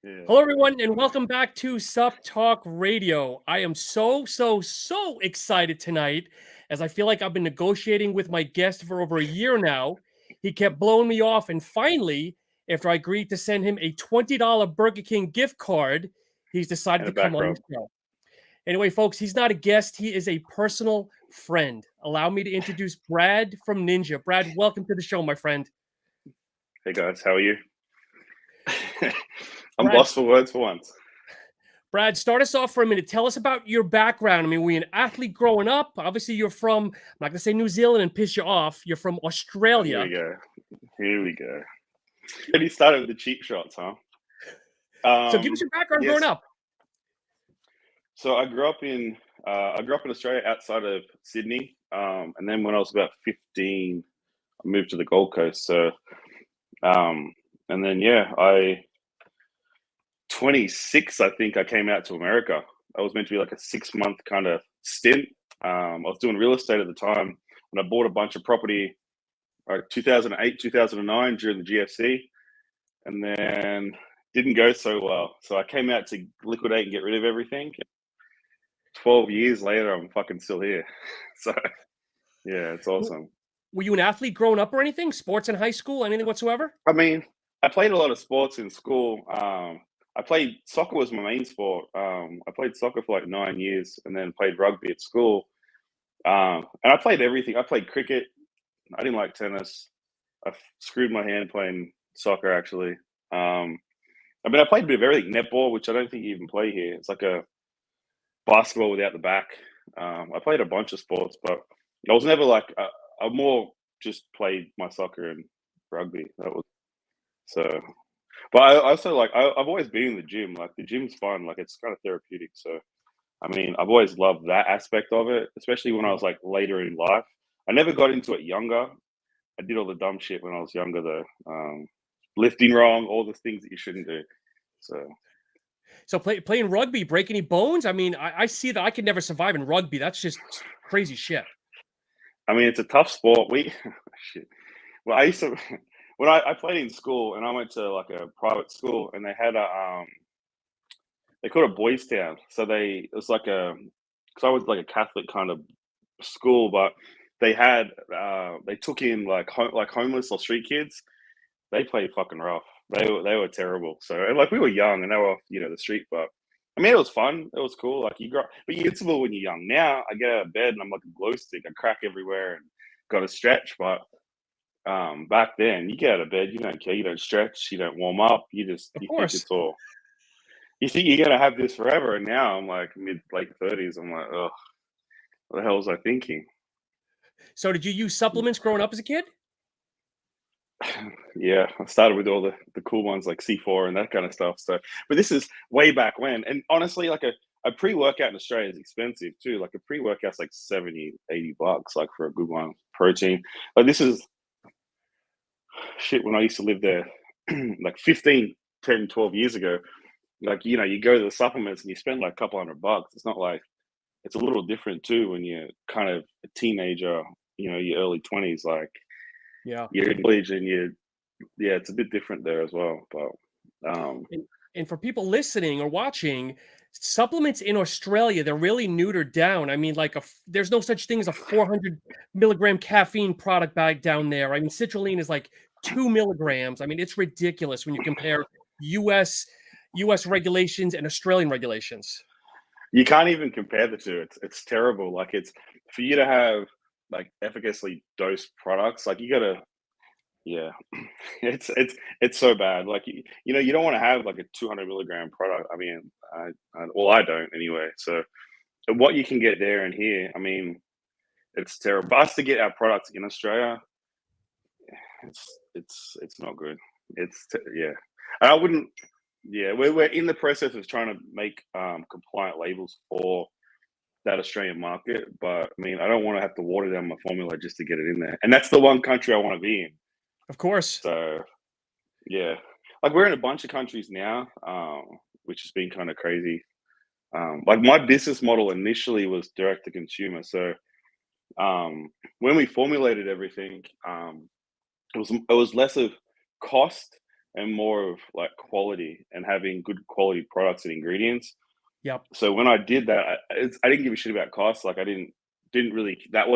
Yeah. Hello, everyone, and welcome back to SuppTalk Radio. I am so excited tonight as I feel like I've been negotiating with my guest for over a year now. He kept blowing me off, and finally, after I agreed to send him a $20 Burger King gift card, he's decided And to a back come on the rub. show. Anyway, folks, he's not a guest, he is a personal friend. Allow me to introduce Brad from Ninja. Brad, welcome to the show, my friend. Hey guys, how are you? I'm Brad, lost for words for once. Brad, start us off for a minute. Tell us about your background. I mean, were you an athlete growing up? Obviously, you're from, I'm not going to say New Zealand and piss you off. You're from Here Australia. we go. Here we go. Already started with the cheap shots, huh? So give us your background growing Yes. up. So I grew up in Australia outside of Sydney, and then when I was about 15, I moved to the Gold Coast. So, and then 26, I think I came out to America. I was meant to be like a 6-month kind of stint. I was doing real estate at the time, and I bought a bunch of property, like 2008, 2009 during the GFC, and then didn't go so well. So I came out to liquidate and get rid of everything. 12 years later, I'm fucking still here. So yeah, it's awesome. Were you an athlete growing up or anything? Sports in high school, anything whatsoever? I mean, I played a lot of sports in school. I played soccer was my main sport. I played soccer for like 9 years, and then played rugby at school. And I played everything. I played cricket. I didn't like tennis. Screwed my hand playing soccer, actually. I mean, I played a bit of everything. Netball, which I don't think you even play here. It's like a basketball without the back. I played a bunch of sports, but I was never like I more just played my soccer and rugby. That was so. But I also like I've always been in the gym. Like the gym's fun. Like it's kind of therapeutic. So I mean, I've always loved that aspect of it, especially when I was like later in life. I never got into it younger. I did all the dumb shit when I was younger, though. Lifting wrong, all the things that you shouldn't do. So playing rugby, break any bones? I mean, I see that I could never survive in rugby. That's just crazy shit. I mean, it's a tough sport. Shit. Well, I used to when I played in school, and I went to like a private school, and they had a they called it Boys Town. So it was like because I was like a Catholic kind of school, but they had they took in like homeless or street kids. They played fucking rough. They were terrible. So and like we were young and they were the street, but I mean it was fun. It was cool. Like you grow, but you get civil when you're young. Now I get out of bed and I'm like a glow stick. I crack everywhere and got to stretch. But back then you get out of bed, you don't care. You don't stretch. You don't warm up. You Of think course. it's all. You think you're gonna have this forever, and now I'm like mid late 30s. I'm like, oh, what the hell was I thinking? So did you use supplements growing up as a kid? Yeah, I started with all the cool ones like C4 and that kind of stuff. So, but this is way back when. And honestly, like a pre-workout in Australia is expensive too. Like a pre-workout's like 70, $80, like for a good one. Protein. Like this is shit when I used to live there like 15, 10, 12 years ago. Like, you go to the supplements and you spend like a couple $100. It's not like it's a little different too when you're kind of a teenager, your early 20s, like Yeah. you're in college and it's a bit different there as well. But And for people listening or watching, supplements in Australia, they're really neutered down. I mean, like there's no such thing as a 400 milligram caffeine product bag down there. I mean, citrulline is like 2 milligrams. I mean, it's ridiculous when you compare US regulations and Australian regulations. you can't even compare the two. It's terrible. Like it's for you to have like efficaciously dosed products, like you gotta yeah. It's so bad. Like you don't want to have like a 200 milligram product. I mean, I don't anyway. So what you can get there and here, I mean, it's terrible. But us to get our products in Australia, it's not good. Yeah, and I wouldn't. Yeah, we're in the process of trying to make compliant labels for that Australian market. But I mean, I don't want to have to water down my formula just to get it in there. And that's the one country I want to be in. Of course. So yeah, like we're in a bunch of countries now, which has been kind of crazy. Like my business model initially was direct to consumer. So when we formulated everything, it was less of cost and more of like quality and having good quality products and ingredients. Yep. So when I did that, I didn't give a shit about costs. Like I didn't really, that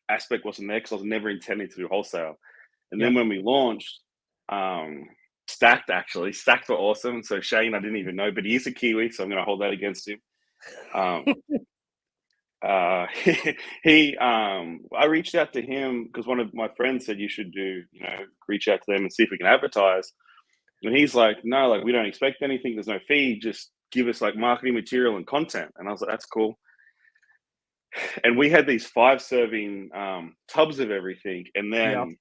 aspect wasn't there because I was never intending to do wholesale. And then Yep. when we launched, Stacked were awesome. So Shane, I didn't even know, but he's a Kiwi, so I'm going to hold that against him. I reached out to him because one of my friends said you should reach out to them and see if we can advertise. And he's like, no, like we don't expect anything. There's no fee. Just give us like marketing material and content. And I was like, that's cool. And we had these 5-serving tubs of everything. And then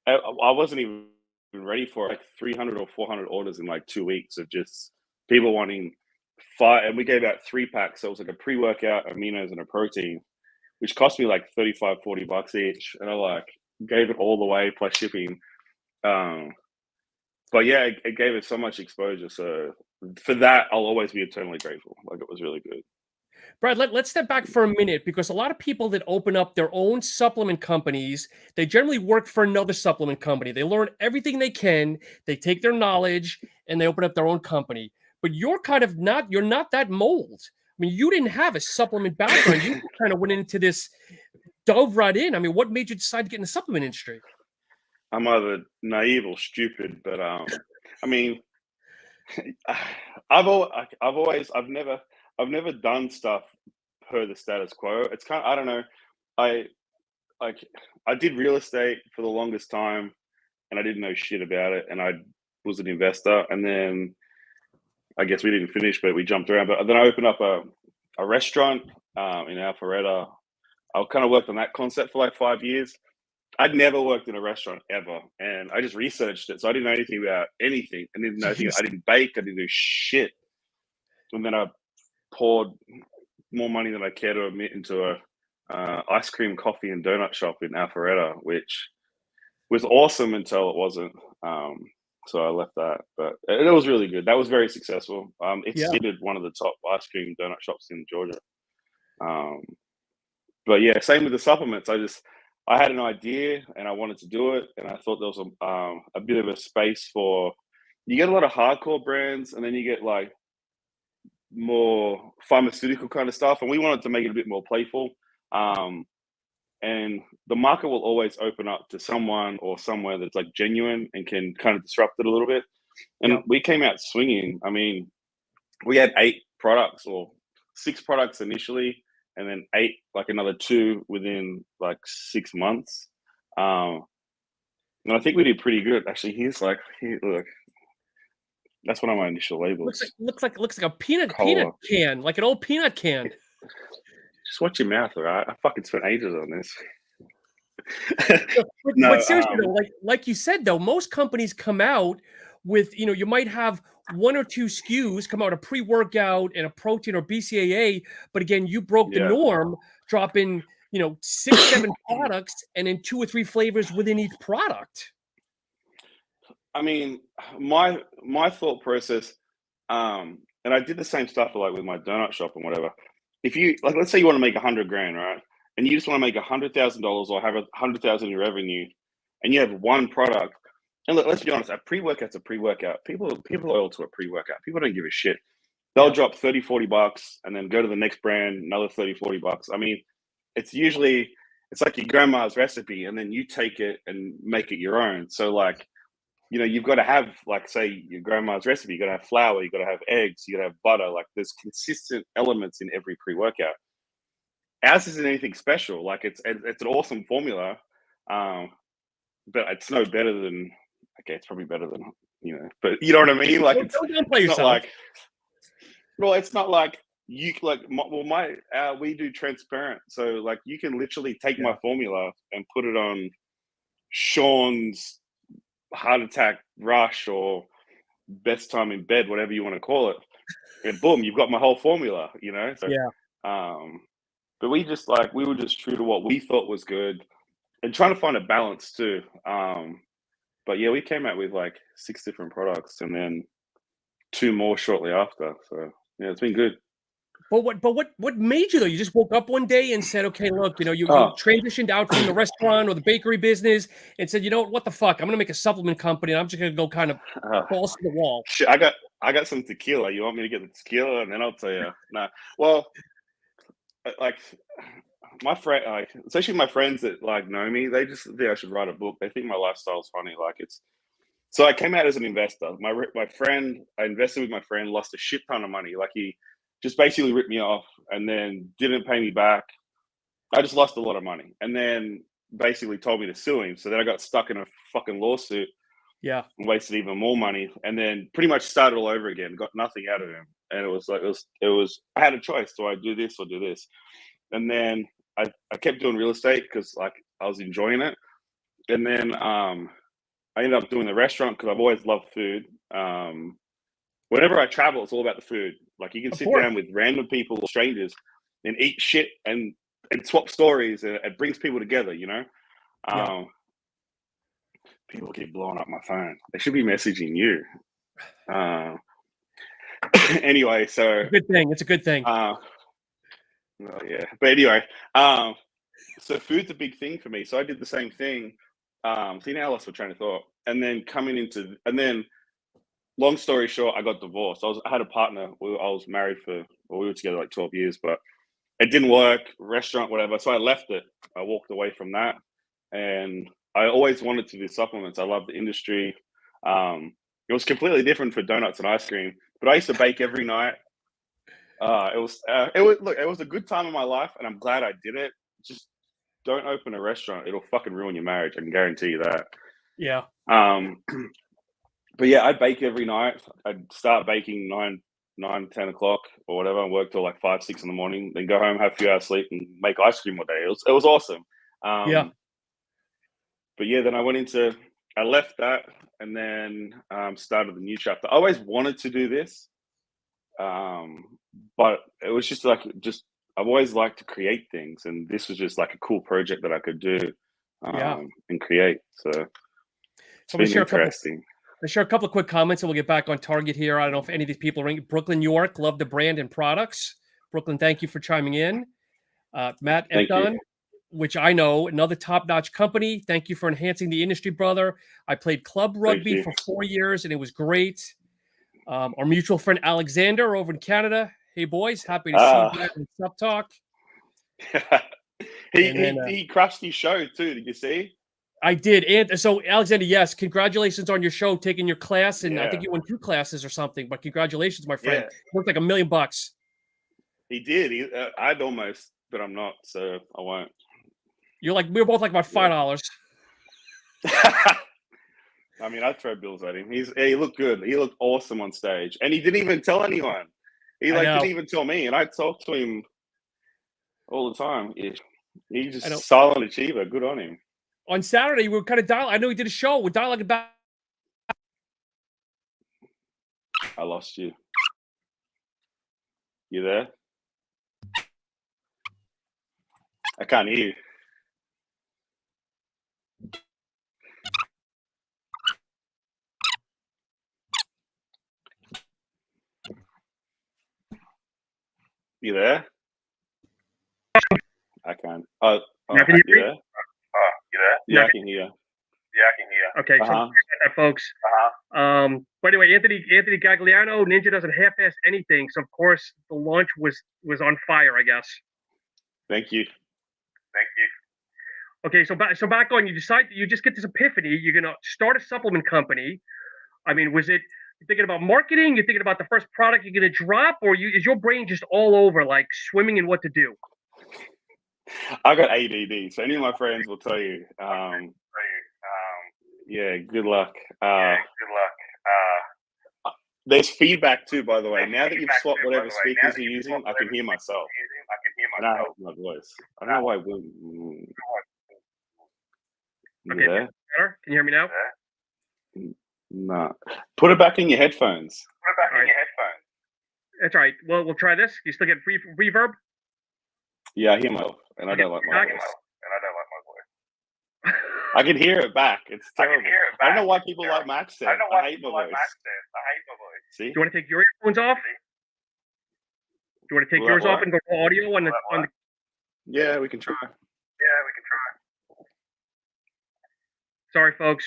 I wasn't even ready for like 300 or 400 orders in like 2 weeks of just people wanting 5. And we gave out 3-packs. So it was like a pre-workout, aminos, and a protein, which cost me like $35-40 each. And I like gave it all the way plus shipping. But yeah, it gave us so much exposure. So for that, I'll always be eternally grateful. Like it was really good. Brad, let's step back for a minute, because a lot of people that open up their own supplement companies, they generally work for another supplement company. They learn everything they can, they take their knowledge, and they open up their own company. But you're not that mold. I mean, you didn't have a supplement background. You kind of went into this, dove right in. I mean, what made you decide to get in the supplement industry? I'm either naive or stupid, but I mean, I've never done stuff per the status quo. It's kind of, I don't know. I did real estate for the longest time, and I didn't know shit about it. And I was an investor, and then I guess we didn't finish, but we jumped around. But then I opened up a restaurant in Alpharetta. I kind of worked on that concept for like 5 years. I'd never worked in a restaurant ever, and I just researched it. So I didn't know anything about anything. I didn't know anything. I didn't bake. I didn't do shit. And then I poured more money than I care to admit into a ice cream, coffee, and donut shop in Alpharetta, which was awesome until it wasn't. So I left that, but it was really good. That was very successful. It seated one of the top ice cream donut shops in Georgia. But yeah, same with the supplements. I had an idea and I wanted to do it, and I thought there was a bit of a space for. You get a lot of hardcore brands, and then you get like more pharmaceutical kind of stuff, and we wanted to make it a bit more playful. And the market will always open up to someone or somewhere that's like genuine and can kind of disrupt it a little bit. And we came out swinging. I mean, we had 8 products or 6 products initially, and then 8, like another 2 within like 6 months. And I think we did pretty good. Actually, look. That's one of my initial labels. Looks like a peanut can, like an old peanut can. Just watch your mouth, all right? I fucking spent ages on this. But seriously though, like you said though, most companies come out with, you might have 1 or 2 SKUs come out, a pre-workout and a protein or BCAA, but again, you broke the norm, dropping 6, 7 products and then 2 or 3 flavors within each product. I mean, my thought process, and I did the same stuff like with my donut shop and whatever. If you like, let's say you want to make $100,000, right? And you just want to make $100,000 or have $100,000 in revenue, and you have one product. And look, let's be honest, a pre-workout's a pre-workout. People are loyal to a pre-workout. People don't give a shit. They'll drop $30-40 and then go to the next brand, another $30-40. I mean, it's like your grandma's recipe, and then you take it and make it your own. So like, you've got to have, like, say, your grandma's recipe. You got to have flour. You got to have eggs. You got to have butter. Like, there's consistent elements in every pre-workout. Ours isn't anything special. Like, it's an awesome formula, but it's no better than. Okay, it's probably better than but you know what I mean. Like, don't play yourself. Not like. Well, it's not like you like. We do transparent, so like you can literally take my formula and put it on Sean's heart attack rush or best time in bed, whatever you want to call it, and boom, you've got my whole formula. So but we were just true to what we thought was good and trying to find a balance too. But yeah, we came out with like 6 different products and then 2 more shortly after. So yeah, it's been good. what made you though? You just woke up one day and said, okay, look, you Oh, transitioned out from the restaurant or the bakery business and said, what the fuck? I'm gonna make a supplement company and I'm just gonna go kind of balls to the wall. shit, I got some tequila. You want me to get the tequila, and then I'll tell you. Nah, well, like my friend, like especially my friends that like know me, they just think I should write a book. They think my lifestyle's funny. Like it's so I came out as an investor. My friend, I invested with my friend, lost a shit ton of money. Like he just basically ripped me off and then didn't pay me back. I just lost a lot of money, and then basically told me to sue him. So then I got stuck in a fucking lawsuit. Yeah. And wasted even more money, and then pretty much started all over again. Got nothing out of him, and it was like it was. I had a choice: do I do this or do this? And then I kept doing real estate because like I was enjoying it, and then I ended up doing the restaurant because I've always loved food. Whenever I travel, it's all about the food. Like you can Of sit course. down with random people or strangers and eat shit and swap stories, and it brings people together. Yeah. People keep blowing up my phone. They should be messaging you. Anyway, so Good thing. It's a good thing. well, yeah. But anyway, so food's a big thing for me. So I did the same thing. See, now I lost my train of thought. And then long story short, I got divorced. I had a partner. I was married we were together like 12 years, but it didn't work. Restaurant, whatever. So I left it. I walked away from that, and I always wanted to do supplements. I love the industry. It was completely different for donuts and ice cream, but I used to bake every night. It was a good time in my life, and I'm glad I did it. Just don't open a restaurant; it'll fucking ruin your marriage. I can guarantee you that. Yeah. But yeah, I bake every night. I'd start baking 10 o'clock or whatever, and work till like 5, 6 in the morning. Then go home, have a few hours sleep, and make ice cream all day. It was awesome. Yeah. But yeah, then I left that and then started the new chapter. I always wanted to do this, but it was just I've always liked to create things, and this was just like a cool project that I could do and create. So it's been interesting. Let's share a couple of quick comments and we'll get back on target here. I don't know if any of these people are in Brooklyn, New York, love the brand and products. Brooklyn, thank you for chiming in. Matt Edon, which I know, another top-notch company. Thank you for enhancing the industry, brother. I played club rugby for 4 years, and it was great. Our mutual friend Alexander over in Canada. Hey, boys, happy to see you back in SuppTalk. He crushed his show, too. Did you see? I did. And so, Alexander, yes, congratulations on your show, taking your class. And I think you won 2 classes or something. But congratulations, my friend. Worked like $1 million. He did. I'd almost, but I'm not, so I won't. We were both like about $5. I mean, I'd throw bills at him. He looked good. He looked awesome on stage, and he didn't even tell anyone. He didn't even tell me, and I talked to him all the time. He's just a silent achiever. Good on him. On Saturday, we were kind of I know he did a show. We're dialoguing about. I lost you. You there? I can't hear you. You there? I can't. You there? You there? Yeah, I can hear. Okay, so folks. By the way, Anthony Gagliano, Ninja doesn't half-ass anything. So of course the launch was on fire, I guess. Thank you. Okay, so back on. You just get this epiphany. You're gonna start a supplement company. I mean, was it? You're thinking about marketing? You're thinking about the first product you're gonna drop, or is your brain just all over, like swimming in what to do? I got ADD, so any of my friends will tell you. Yeah, good luck. There's feedback too, by the way. Now that you've swapped whatever speakers you're using, I can hear myself. And I hate my voice. I don't know why. Okay, better? Can you hear me now? No. Put it back in your headphones. That's all right. Well, we'll try this. You still get reverb? Yeah, I hear myself, and I don't like my voice. I can hear it back. It's terrible. I don't know why people like my accent. I hate my voice. See? Do you want to take your earphones off? you want to take yours off and go to audio on the? Yeah, we can try. Sorry, folks.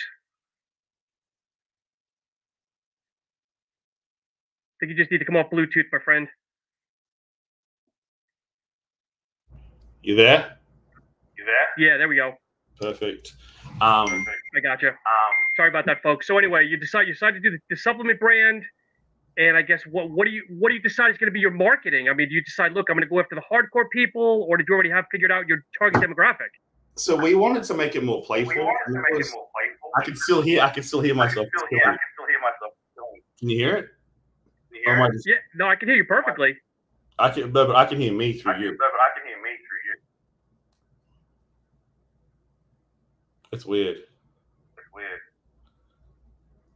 I think you just need to come off Bluetooth, my friend. You there? Yeah, there we go. Perfect. I gotcha. Sorry about that, folks. So anyway, you decide to do the supplement brand, and I guess what do you decide is going to be your marketing? I mean, do you decide, look, I'm going to go after the hardcore people, or did you already have figured out your target demographic? So we wanted to make it more playful. I can still hear myself. Can you hear it? Yeah, no, I can hear you perfectly. But I can hear me through you. It's weird. All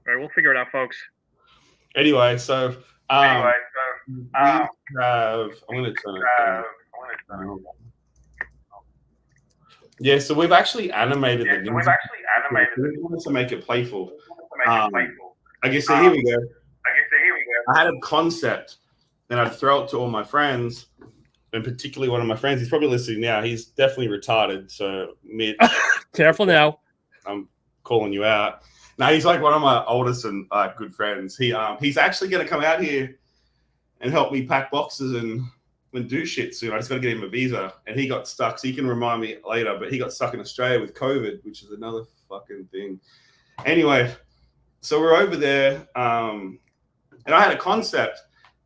right, we'll figure it out, folks. Anyway, so we have. I'm going to turn it down. Yeah, so we've actually animated the ninja. We wanted to make it playful. I guess so. Here we go. I had a concept, and I'd throw it to all my friends, and particularly one of my friends. He's probably listening now. He's definitely retarded. So, Mitch, careful now. I'm calling you out. Now he's like one of my oldest and good friends. He's actually going to come out here and help me pack boxes and do shit soon. I just got to get him a visa, and he got stuck. So he can remind me later. But he got stuck in Australia with COVID, which is another fucking thing. Anyway, so we're over there. And I had a concept,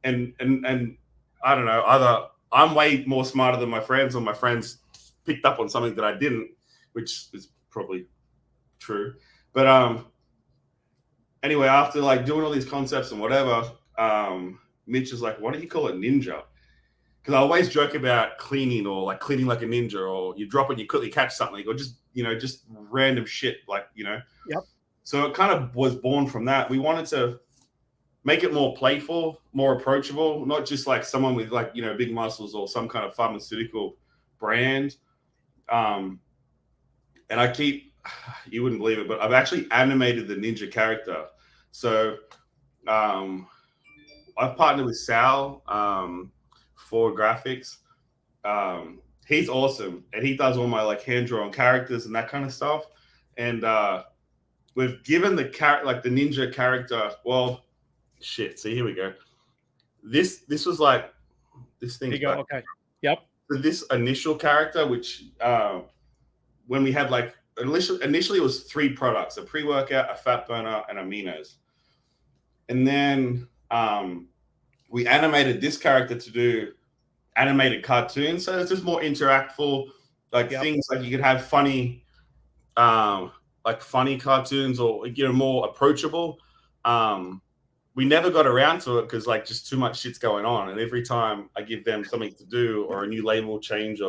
and I don't know, either I'm way more smarter than my friends, or my friends picked up on something that I didn't, which is probably true. But anyway, after like doing all these concepts and whatever, Mitch is like, why don't you call it Ninja? Because I always joke about cleaning, or like cleaning like a ninja, or you drop it, you quickly catch something, or just random shit, like. Yep. So it kind of was born from that. We wanted to make it more playful, more approachable, not just like someone with like, big muscles or some kind of pharmaceutical brand. And you wouldn't believe it, but I've actually animated the ninja character. So I've partnered with Sal for graphics. He's awesome, and he does all my like hand-drawn characters and that kind of stuff. And we've given the ninja character, well, shit. See, here we go. This was like this thing. Okay. Yep. So this initial character, which when we had like initially it was 3 products: a pre-workout, a fat burner, and aminos. And then we animated this character to do animated cartoons. So it's just more interactful, like things like you could have funny cartoons, or more approachable. We never got around to it because like just too much shit's going on, and every time I give them something to do or a new label change,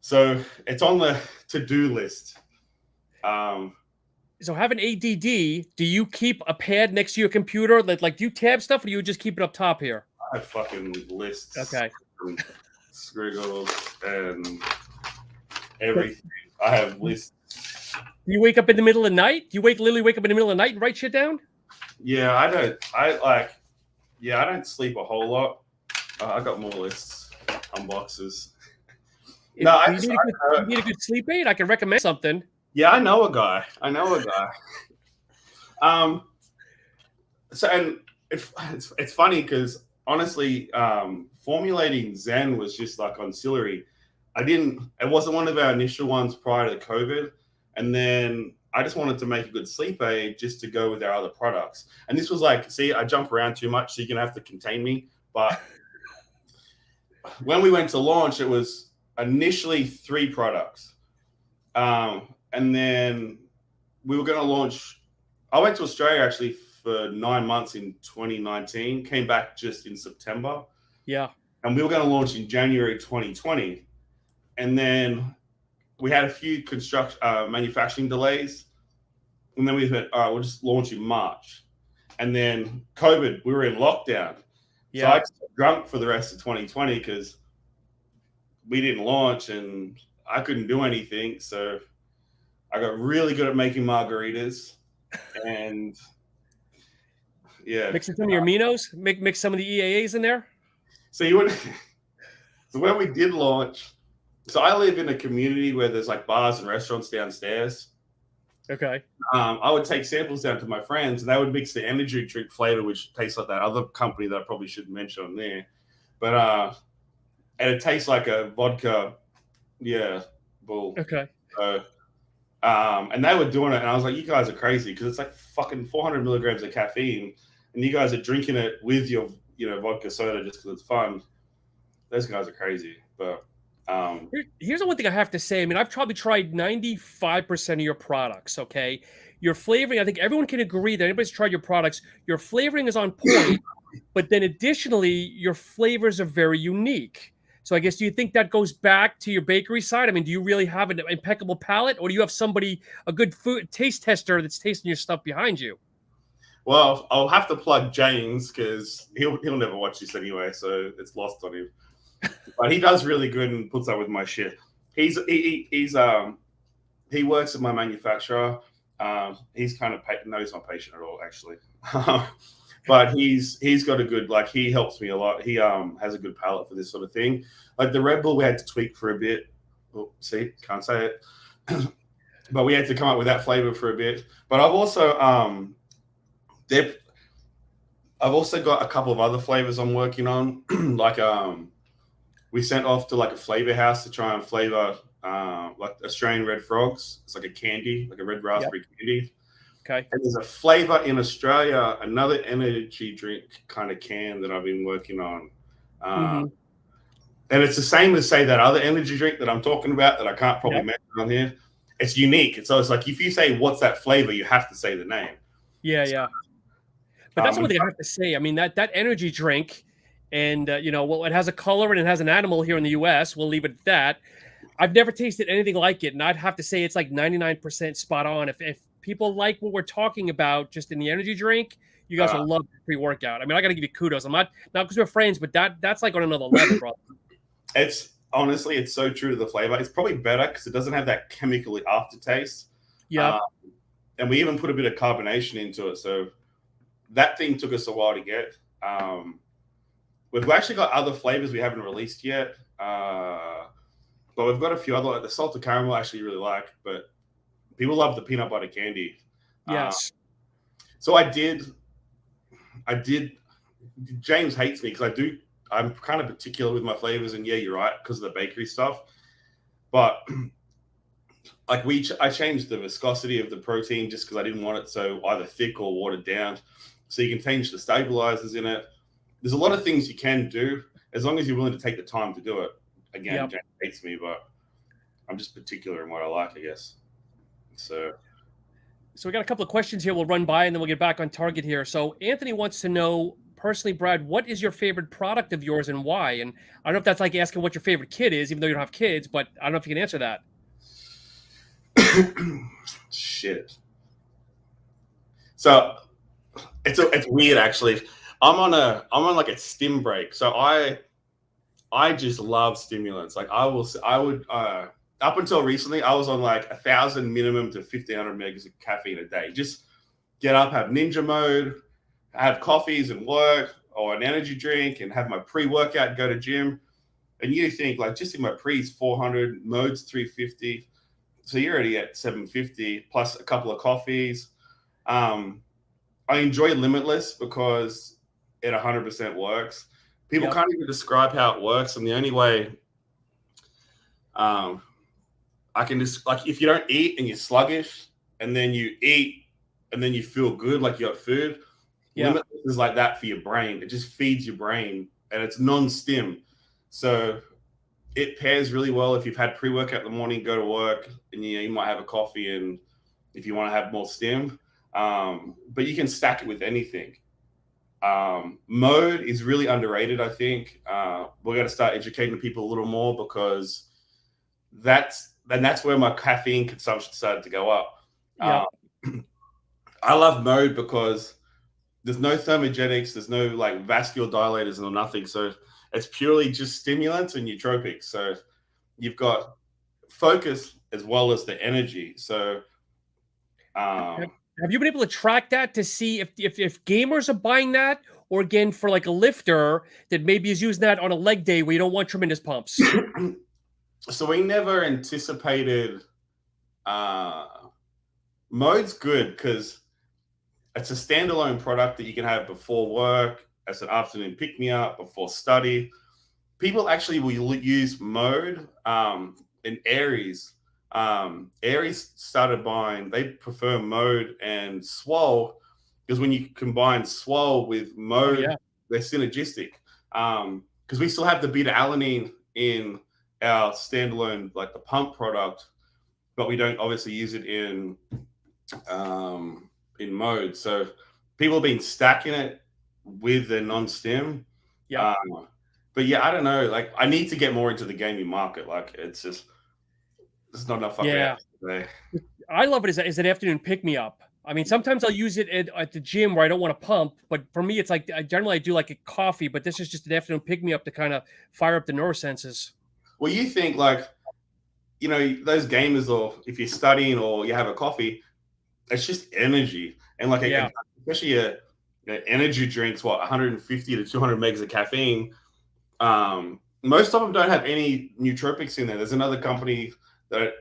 so it's on the to-do list. So having ADD, do you keep a pad next to your computer? Like do you tab stuff, or do you just keep it up top here? I have fucking lists. Okay. And squiggles and everything. I have lists. Do you wake up in the middle of the night? Do you literally wake up in the middle of the night and write shit down? Yeah, I don't. I don't sleep a whole lot. I got more lists on boxes. You need a good sleep aid? I can recommend something. Yeah, I know a guy. So, and it's funny because honestly, formulating Zen was just like ancillary. It wasn't one of our initial ones prior to COVID. And then I just wanted to make a good sleep aid just to go with our other products. And this was like, see, I jump around too much, so you're going to have to contain me. But when we went to launch, it was initially 3 products. And then we were going to launch. I went to Australia actually for 9 months in 2019, came back just in September. Yeah. And we were going to launch in January 2020. And then we had a few manufacturing delays. And then we said, all right, we'll just launch in March. And then COVID, we were in lockdown. Yeah. So I just got drunk for the rest of 2020 because we didn't launch and I couldn't do anything. So I got really good at making margaritas. And yeah. Mixing some of your aminos? Mix some of the EAAs in there? So you would. So when we did launch, so I live in a community where there's like bars and restaurants downstairs. Okay. I would take samples down to my friends, and they would mix the energy drink flavor, which tastes like that other company that I probably shouldn't mention on there. But and it tastes like a vodka, bull. Okay. So, and they were doing it, and I was like, "You guys are crazy," because it's like fucking 400 milligrams of caffeine, and you guys are drinking it with your, vodka soda just because it's fun. Those guys are crazy. But here's the one thing I have to say. I mean, I've probably tried 95% of your products. Okay, your flavoring. I think everyone can agree that anybody's tried your products. Your flavoring is on point, but then additionally, your flavors are very unique. So I guess, do you think that goes back to your bakery side? I mean, do you really have an impeccable palate, or do you have somebody, a good food taste tester that's tasting your stuff behind you? Well, I'll have to plug James because he'll never watch this anyway, so it's lost on him. But he does really good and puts up with my shit. He works at my manufacturer. He's kind of no, he's not patient at all, actually. But he's got a good, like, he helps me a lot. He has a good palate for this sort of thing. Like the Red Bull, we had to tweak for a bit. Oh, see, can't say it. But we had to come up with that flavor for a bit. But I've also got a couple of other flavors I'm working on. Like we sent off to like a flavor house to try and flavor like Australian red frogs. It's like a candy, like a red raspberry candy. Okay. And there's a flavor in Australia, another energy drink kind of can that I've been working on. And it's the same as, say, that other energy drink that I'm talking about that I can't probably mention on here. It's unique. So it's like if you say, what's that flavor, you have to say the name. Yeah. But that's one thing I have to say. I mean, that energy drink, and it has a color and it has an animal here in the U.S. We'll leave it at that. I've never tasted anything like it, and I'd have to say it's like 99% spot on. If people like what we're talking about just in the energy drink, you guys will love the pre-workout. I mean, I got to give you kudos. I'm not because we're friends, but that's like on another level, bro. It's honestly, it's so true to the flavor. It's probably better because it doesn't have that chemically aftertaste. Yeah. And we even put a bit of carbonation into it. So that thing took us a while to get. We've actually got other flavors we haven't released yet. But we've got a few other, like the salted caramel I actually really like, but people love the peanut butter candy. Yes. So I did. James hates me because I'm kind of particular with my flavors, and yeah, you're right, because of the bakery stuff. But like I changed the viscosity of the protein just because I didn't want it so either thick or watered down. So you can change the stabilizers in it. There's a lot of things you can do as long as you're willing to take the time to do it. Again, James hates me, but I'm just particular in what I like, I guess. So we got a couple of questions here we'll run by, and then we'll get back on target here. So Anthony wants to know, personally, Brad, what is your favorite product of yours and why? And I don't know if that's like asking what your favorite kid is, even though you don't have kids, but I don't know if you can answer that. Shit. So it's weird, actually. I'm on like a stim break. So I just love stimulants. Like I would up until recently, I was on like 1,000 minimum to 1,500 megs of caffeine a day. Just get up, have ninja mode, have coffees and work, or an energy drink, and have my pre-workout, go to gym. And you think like just in my pre's 400, mode's 350. So you're already at 750 plus a couple of coffees. I enjoy Limitless because it 100% works. People can't even describe how it works. And the only way I can just, like, if you don't eat and you're sluggish and then you eat and then you feel good, like you got food, Limitless is like that for your brain. It just feeds your brain and it's non-stim. So it pairs really well if you've had pre-workout in the morning, go to work, and you might have a coffee, and if you want to have more stim. But you can stack it with anything. Mode is really underrated, I think. We're going to start educating people a little more because that's where my caffeine consumption started to go up. I love Mode because there's no thermogenics, there's no like vasodilators or nothing. So it's purely just stimulants and nootropics. So you've got focus as well as the energy. So Have you been able to track that to see if gamers are buying that, or again for like a lifter that maybe is using that on a leg day where you don't want tremendous pumps? So we never anticipated mode's good because it's a standalone product that you can have before work, as an afternoon pick-me-up, before study. People actually will use mode in Aries. Aries started buying, they prefer mode and swole because when you combine swole with mode, they're synergistic. Because we still have the beta-alanine in our standalone, like the pump product, but we don't obviously use it in mode. So people have been stacking it with the non-stim. Yeah. But yeah, I don't know. Like, I need to get more into the gaming market. Like, it's just there's not enough. Yeah. Today. I love it as an afternoon pick-me-up. I mean, sometimes I'll use it at the gym where I don't want to pump, but for me, it's like I generally do like a coffee, but this is just an afternoon pick-me-up to kind of fire up the neurosenses. Well, you think like, you know, those gamers, or if you're studying or you have a coffee, it's just energy. And like, especially a energy drinks, 150 to 200 megs of caffeine. Most of them don't have any nootropics in there. There's another company that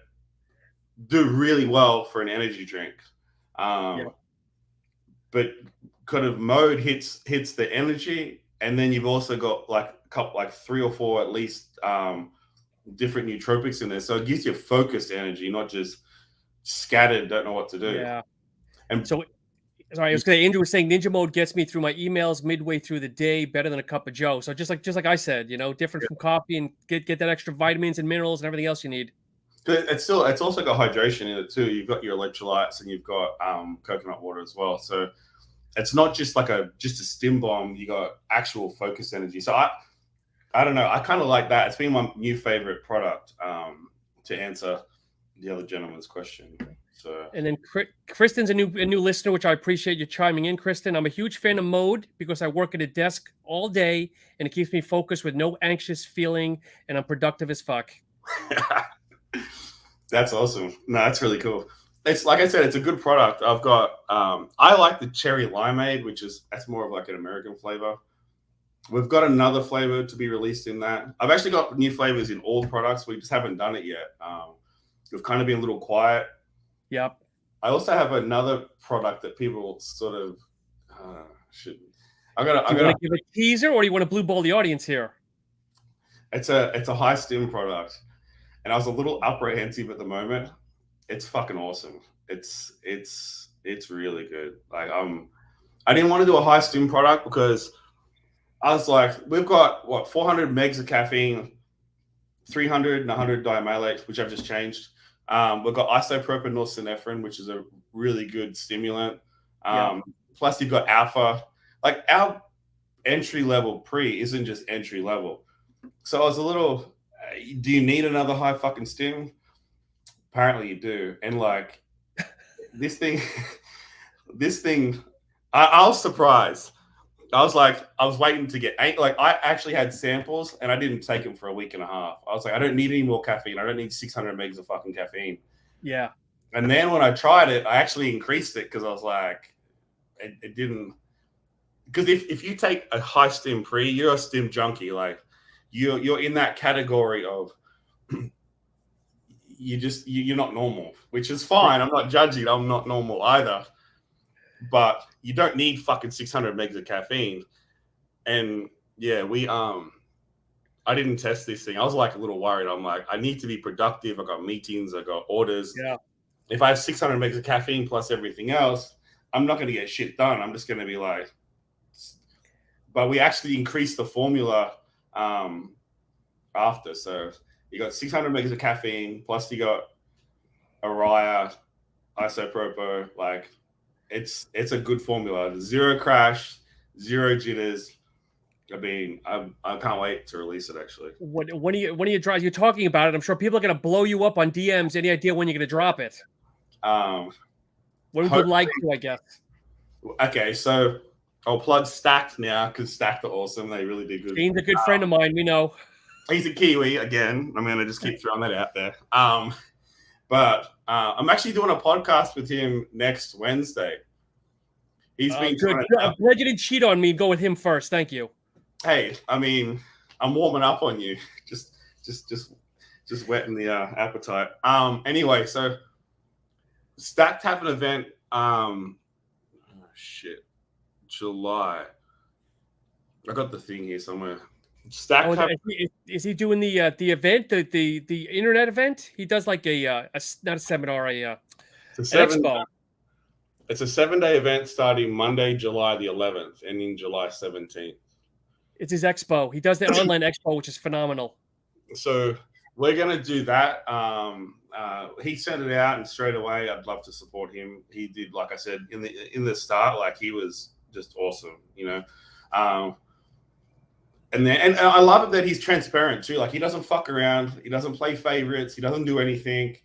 do really well for an energy drink. But kind of mode hits the energy, and then you've also got like a couple, like 3 or 4 at least different nootropics in there. So it gives you focused energy, not just scattered, don't know what to do. Yeah. And so sorry, I was going to, Andrew was saying Ninja Mode gets me through my emails midway through the day better than a cup of Joe. So just like I said, you know, different from coffee, and get that extra vitamins and minerals and everything else you need. It's also got hydration in it too. You've got your electrolytes and you've got coconut water as well. So it's not just like just a stim bomb. You got actual focused energy. So I don't know. I kind of like that. It's been my new favorite product to answer the other gentleman's question. So, and then Kristen's a new listener, which I appreciate you chiming in, Kristen. I'm a huge fan of mode because I work at a desk all day and it keeps me focused with no anxious feeling, and I'm productive as fuck. That's awesome. No, that's really cool. It's like I said, it's a good product. I've got I like the cherry limeade, that's more of like an American flavor. We've got another flavor to be released in that. I've actually got new flavors in all products. We just haven't done it yet. We've kind of been a little quiet. Yep. I also have another product that people sort of should. I got to give a teaser, or do you want to blue ball the audience here? It's a high stim product, and I was a little apprehensive at the moment. It's fucking awesome. It's really good. Like I didn't want to do a high stim product because I was like, we've got 400 megs of caffeine, 300 and 100 diamylate, which I've just changed. We've got isopropyl norepinephrine, which is a really good stimulant. Plus you've got alpha. Like, our entry level pre isn't just entry level. So I was a little, do you need another high fucking stim? Apparently you do. And like this thing, I was surprised. I was waiting to get, like, I actually had samples and I didn't take them for a week and a half. I was like, I don't need any more caffeine. I don't need 600 megs of fucking caffeine. Yeah. And then when I tried it, I actually increased it because I was like, it didn't. Because if you take a high stim pre, you're a stim junkie. Like, you're in that category of you're not normal, which is fine. I'm not judging. I'm not normal either. But you don't need fucking 600 megs of caffeine. And yeah, I didn't test this thing. I was like a little worried. I'm like, I need to be productive. I got meetings. I got orders. Yeah. If I have 600 megs of caffeine plus everything else, I'm not going to get shit done. I'm just going to be like, but we actually increased the formula after. So you got 600 megs of caffeine, plus you got Araya, isopropyl. Like, it's a good formula. Zero crash, zero jitters. I mean, I can't wait to release it. Actually, when are you you're talking about it? I'm sure people are going to blow you up on DMs. Any idea when you're going to drop it? When would you like to? I guess. Okay, so I'll plug Stacked now because Stacked are awesome. They really do good. Shane's a good friend of mine. We know. He's a Kiwi again. I'm going to just keep throwing that out there. But I'm actually doing a podcast with him next Wednesday. He's been good. I'm glad you didn't cheat on me and go with him first. Thank you. Hey, I mean, I'm warming up on you. Just whetting the appetite. Anyway, so Stacked have an event. July. I got the thing here somewhere. Stacked. Is he doing the event, the internet event? He does like a not a seminar, an expo. It's a 7-day event starting Monday, July the 11th, ending July 17th. It's his expo. He does the online expo, which is phenomenal. So we're gonna do that. He sent it out, and straight away, I'd love to support him. He did, like I said in the start, like he was just awesome, you know. And I love it that he's transparent too. Like he doesn't fuck around. He doesn't play favorites. He doesn't do anything.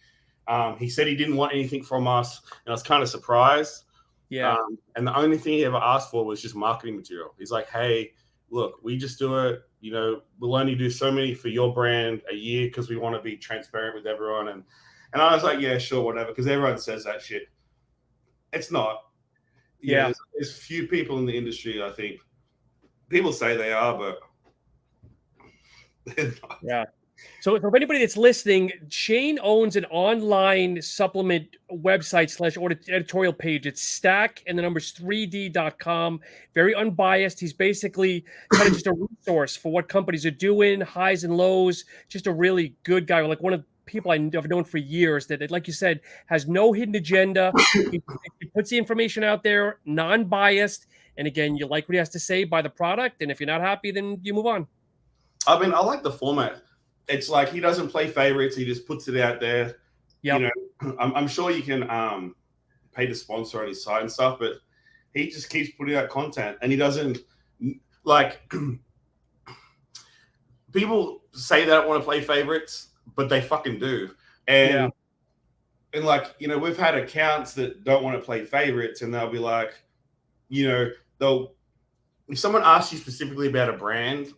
He said he didn't want anything from us, and I was kind of surprised. Yeah. And the only thing he ever asked for was just marketing material. He's like, hey, look, we just do it. You know, we'll only do so many for your brand a year because we want to be transparent with everyone. And I was like, yeah, sure, whatever, because everyone says that shit. It's not. Yeah. There's few people in the industry, I think. People say they are, but they're not. Yeah. So for anybody that's listening, Shane owns an online supplement website / editorial page. It's stack and the numbers 3d.com. Very unbiased. He's basically kind of just a resource for what companies are doing, highs and lows. Just a really good guy, like one of the people I've known for years that, like you said, has no hidden agenda. He puts the information out there, non-biased. And again, you like what he has to say, buy the product. And if you're not happy, then you move on. I mean, I like the format. It's like he doesn't play favorites. He just puts it out there. Yep. You know, I'm sure you can pay to sponsor on his site and stuff, but he just keeps putting out content, and he doesn't like. People say they don't want to play favorites, but they fucking do. And like, you know, we've had accounts that don't want to play favorites, and they'll be like, you know, if someone asks you specifically about a brand,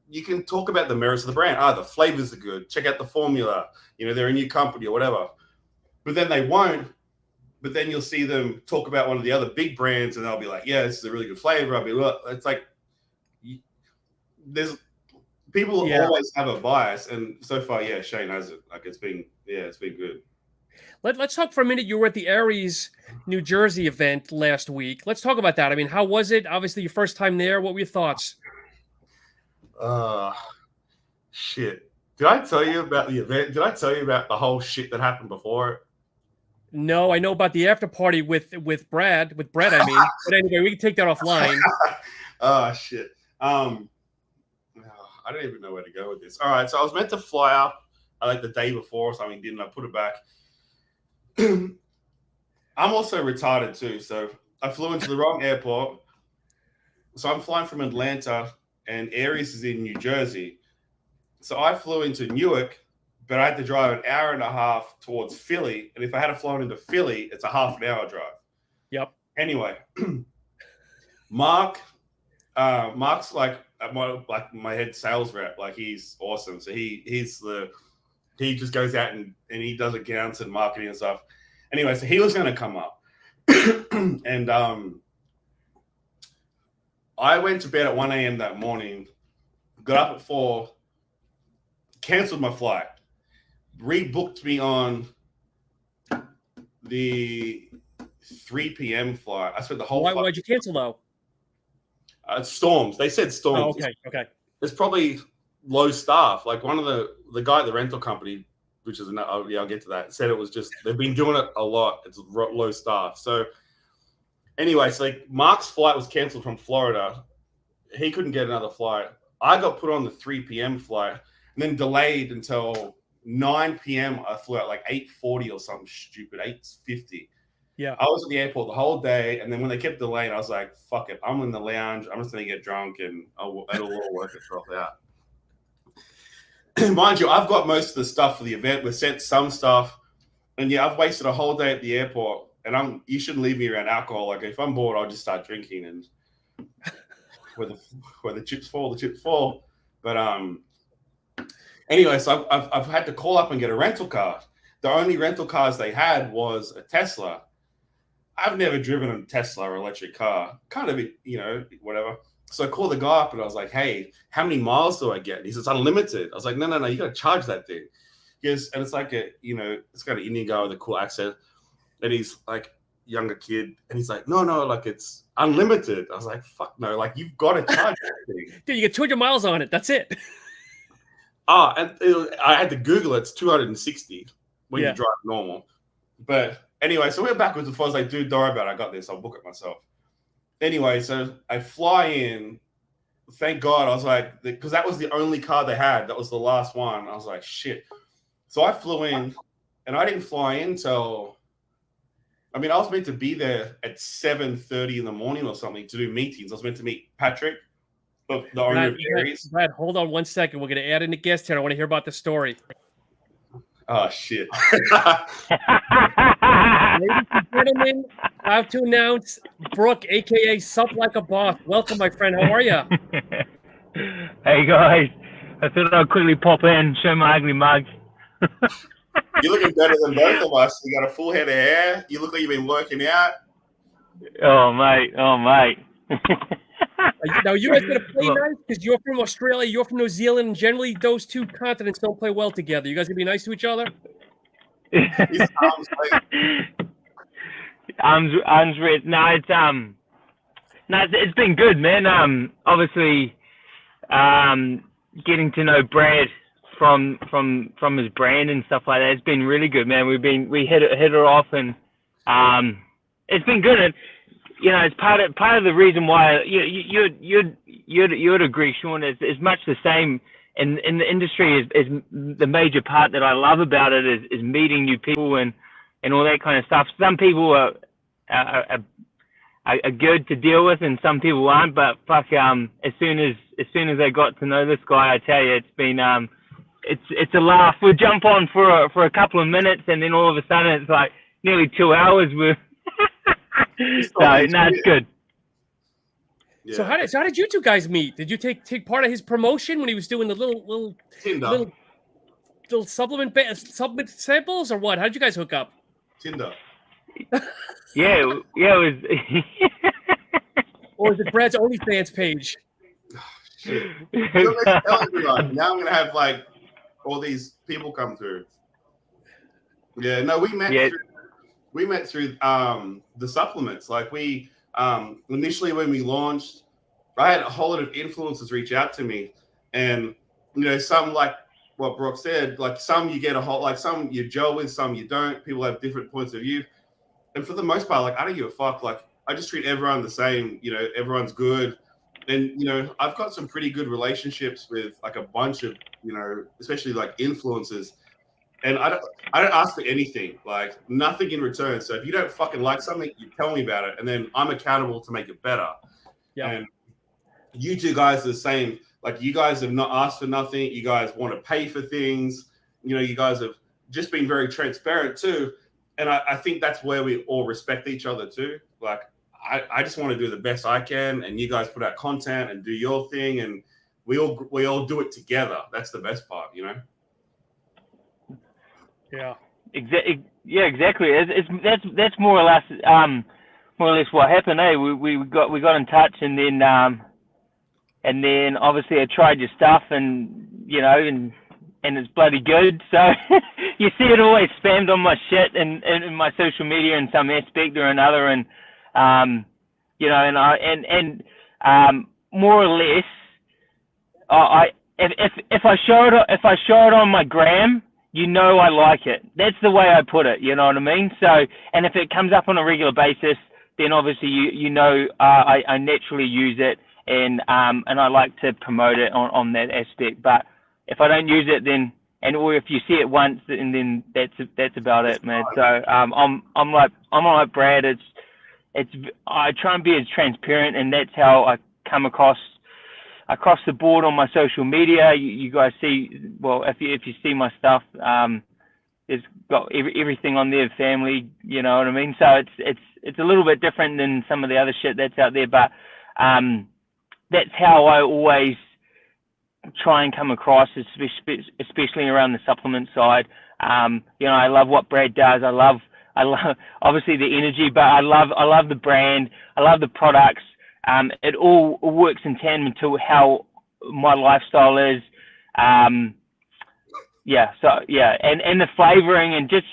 you can talk about the merits of the brand. The flavors are good. Check out the formula. You know, they're a new company or whatever. But then they won't. But then you'll see them talk about one of the other big brands, and they'll be like, yeah, this is a really good flavor. I'll be, look, it's like, there's people always have a bias. And so far, Shane hasn't. Like, it's been good. Let's talk for a minute. You were at the Aries, New Jersey event last week. Let's talk about that. I mean, how was it? Obviously, your first time there. What were your thoughts? Shit. Did I tell you about the event? Did I tell you about the whole shit that happened before it? No, I know about the after party with Brad. With Brett, I mean. But anyway, we can take that offline. Shit. I don't even know where to go with this. All right, so I was meant to fly up like the day before or something, didn't I? Put it back. I'm also retarded too, so I flew into the wrong airport. So I'm flying from Atlanta, and Aries is in New Jersey. So I flew into Newark, but I had to drive an hour and a half towards Philly. And if I had flown into Philly, it's a half an hour drive. Yep. Anyway, Mark's like my head sales rep. Like, he's awesome. So he just goes out and he does accounts and marketing and stuff. Anyway, so he was going to come up. And I went to bed at 1 a.m. that morning, got up at 4, canceled my flight, rebooked me on the 3 p.m. flight. I spent the whole flight. Why'd you cancel, though? Storms. They said storms. Oh, okay. There's probably low staff. Like, one of the guy at the rental company, which is I'll get to that, said it was just, they've been doing it a lot. It's low staff. So anyway, so like Mark's flight was canceled from Florida. He couldn't get another flight. I got put on the 3 p.m. flight and then delayed until 9 p.m. I flew out like 8:40 or something stupid, 8:50. Yeah. I was at the airport the whole day, and then when they kept delaying, I was like, fuck it. I'm in the lounge. I'm just going to get drunk, and it'll all work itself out. Mind you, I've got most of the stuff for the event. We've sent some stuff, and I've wasted a whole day at the airport, and you shouldn't leave me around alcohol. Like, if I'm bored, I'll just start drinking, and where the chips fall, the chips fall. But anyway, so I've had to call up and get a rental car. the only rental cars they had was a Tesla. I've never driven a Tesla or electric car, kind of, you know, whatever. So I called the guy up and I was like, hey, how many miles do I get? And he says, unlimited. I was like, no, you got to charge that thing. He goes, and it's like a, you know, it's got an Indian guy with a cool accent. And he's like, younger kid. And he's like, no, like it's unlimited. I was like, fuck no, like you've got to charge that thing. Dude, you get 200 miles on it. That's it. And I had to Google it. It's 260 when you drive normal. But anyway, so we're backwards and forwards. Like, dude, don't worry about it. I got this. I'll book it myself. Anyway, so I fly in. Thank God. I was like, because that was the only car they had. That was the last one. I was like, shit. So I flew in, and I didn't fly in till, I mean, I was meant to be there at 7:30 in the morning or something to do meetings. I was meant to meet Patrick, the owner of Aries. Brad, hold on 1 second. We're going to add in a guest here. I want to hear about the story. Oh, shit. Ladies and gentlemen, I have to announce Brooke, a.k.a. Sup Like a Boss. Welcome, my friend. How are you? Hey, guys. I thought I'd quickly pop in, show my ugly mug. You're looking better than both of us. You got a full head of hair. You look like you've been working out. Oh, mate. Now, you guys going to play nice? Because you're from Australia, you're from New Zealand, and generally those two continents don't play well together. You guys going to be nice to each other? Arms red. No, it's been good, man. Obviously, getting to know Brad from his brand and stuff like that, it's been really good, man. We hit it off, and it's been good. And you know, it's part of the reason why you'd agree, Sean, is much the same in the industry. Is the major part that I love about it is meeting new people and all that kind of stuff. Some people are good to deal with, and some people aren't. But fuck, as soon as I got to know this guy, I tell you, it's been it's a laugh. We'll jump on for a couple of minutes, and then all of a sudden it's like nearly 2 hours. It's good. Yeah. So how did you two guys meet? Did you take part of his promotion when he was doing the little supplement samples, or what? How did you guys hook up? Tinder. Yeah, it was. Or is it Brad's OnlyFans page? Shit. Tell everyone. Now I'm gonna have like all these people come through. Yeah, no, we met through the supplements. Like we initially when we launched, I had a whole lot of influencers reach out to me, and you know, some like what Brooke said, like some you get some you gel with, some you don't. People have different points of view, and for the most part, like I don't give a fuck. Like I just treat everyone the same. You know, everyone's good, and you know, I've got some pretty good relationships with like a bunch of, you know, especially like influencers. And I don't ask for anything, like nothing in return. So if you don't fucking like something, you tell me about it, and then I'm accountable to make it better. Yeah. And you two guys are the same. Like you guys have not asked for nothing. You guys want to pay for things. You know, you guys have just been very transparent too. And I think that's where we all respect each other too. Like I just want to do the best I can, and you guys put out content and do your thing, and we all do it together. That's the best part, you know. Yeah. Exactly. That's more or less what happened. We got in touch, and then obviously I tried your stuff, and you know, and it's bloody good. So you see it always spammed on my shit and in my social media in some aspect or another, and you know, and more or less, if I show it on my gram, you know I like it. That's the way I put it, you know what I mean? So, and if it comes up on a regular basis, then obviously you know I naturally use it, and I like to promote it on that aspect. But if I don't use it, then or if you see it once, and then that's about it, man. So I'm like Brad. I try and be as transparent, and that's how I come across the board on my social media. You guys see, well, if you see my stuff, it's got everything on there, family, you know what I mean? So it's a little bit different than some of the other shit that's out there, but that's how I always try and come across, especially around the supplement side. You know, I love what Brad does. I love obviously the energy, but I love the brand. I love the products. It all works in tandem to how my lifestyle is. Yeah, so yeah, and the flavoring and just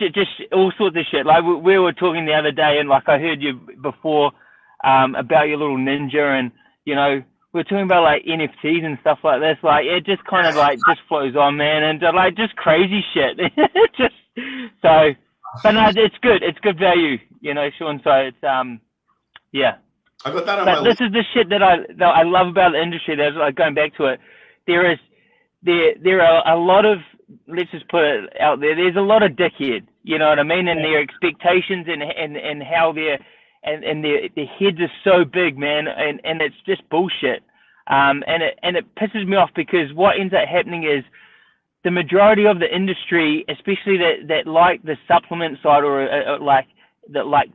all sorts of shit. Like we were talking the other day, and like I heard you before about your little ninja, and you know, we were talking about like NFTs and stuff like this. Like it just kind of like just flows on, man, and like just crazy shit. Just so, but no, it's good. It's good value, you know, Sean. So it's yeah. I got that on But my this list. is the shit that I love about the industry. There's like going back to it. There are a lot of, let's just put it out there. There's a lot of dickheads, you know what I mean, and their expectations and how their heads are so big, man, and it's just bullshit. And it pisses me off because what ends up happening is the majority of the industry, especially that like the supplement side or like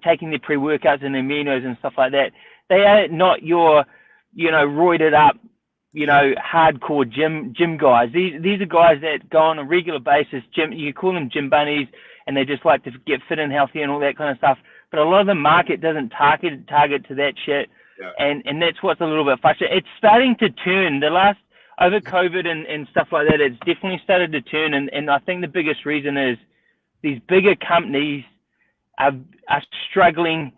taking their pre-workouts and aminos and stuff like that, they are not your, you know, roided up, you know, hardcore gym guys. These are guys that go on a regular basis. You call them gym bunnies, and they just like to get fit and healthy and all that kind of stuff. But a lot of the market doesn't target to that shit, and that's what's a little bit frustrating. It's starting to turn. Over COVID and stuff like that, it's definitely started to turn, and I think the biggest reason is these bigger companies are struggling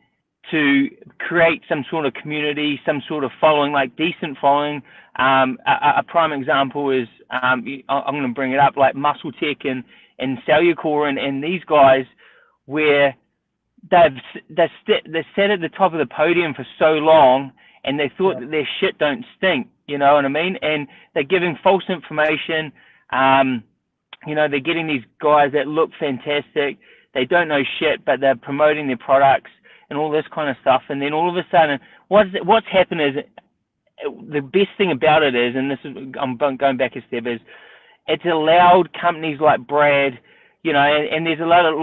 to create some sort of community, some sort of following, like decent following. A prime example is, I'm going to bring it up, like Muscle Tech and Cellucor and these guys, where they're sat at the top of the podium for so long, and they thought that their shit don't stink, you know what I mean? And they're giving false information. You know, they're getting these guys that look fantastic. They don't know shit, but they're promoting their products and all this kind of stuff. And then all of a sudden, what's happened is, the best thing about it is, and this is, I'm going back a step, is it's allowed companies like Brad, you know, and there's a lot of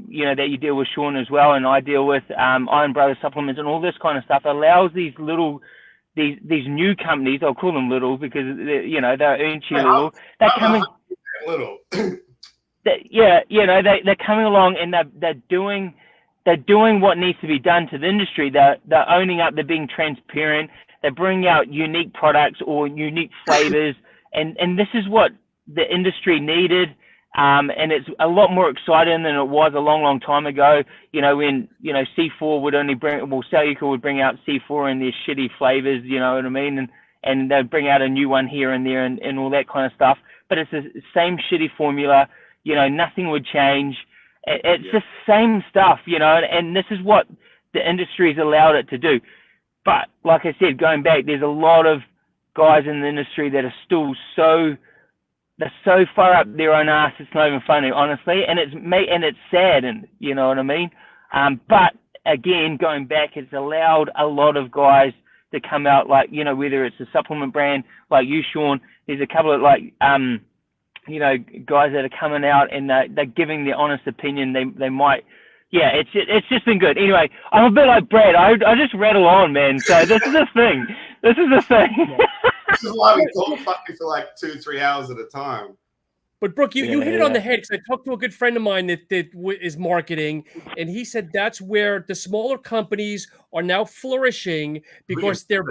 you know, that you deal with, Sean, as well, and I deal with Iron Brothers supplements and all this kind of stuff, allows these new companies, I'll call them little because you know, they're inchy little. They're coming little. Yeah, you know, they're coming along and they're doing what needs to be done to the industry. They're owning up. They're being transparent. They're bringing out unique products or unique flavors, and this is what the industry needed. And it's a lot more exciting than it was a long time ago. You know, when, you know, C4 would only Cellucor would bring out C4 in their shitty flavors, you know what I mean? And they'd bring out a new one here and there and all that kind of stuff. But it's the same shitty formula, you know, nothing would change. It's the same stuff, you know, and this is what the industry's allowed it to do. But like I said, going back, there's a lot of guys in the industry that are still they're so far up their own ass, it's not even funny, honestly, and it's sad, and you know what I mean. But again, going back, it's allowed a lot of guys to come out, like, you know, whether it's a supplement brand like you, Sean. There's a couple of like you know, guys that are coming out and they're giving their honest opinion. They might, yeah, it's just been good. Anyway, I'm a bit like Brad. I just rattle on, man. So this is the thing. This is the thing. This is why we talk fucking for like 2-3 hours at a time. But Brooke, you hit it on the head, because I talked to a good friend of mine that is marketing, and he said that's where the smaller companies are now flourishing because they're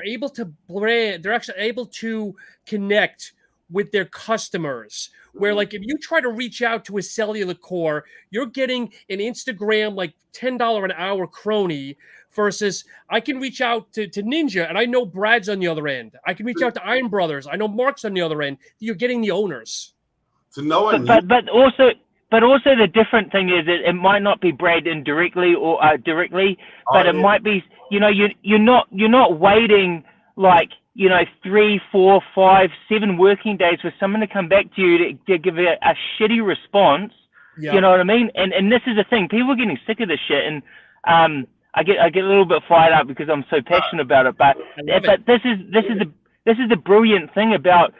able to brand, they're actually able to connect with their customers. Where, like, if you try to reach out to a Cellucor, you're getting an Instagram like $10 an hour crony, versus I can reach out to Ninja and I know Brad's on the other end. I can reach out to Iron Brothers. I know Mark's on the other end. You're getting the owners. So no one. But also the different thing is that it might not be Brad indirectly or directly, but it might be, you know, you're not waiting like, you know, 3, 4, 5, 7 working days for someone to come back to you to give a shitty response. Yeah. You know what I mean? And this is the thing. People are getting sick of this shit, and I get a little bit fired up because I'm so passionate about it. But this is the brilliant thing about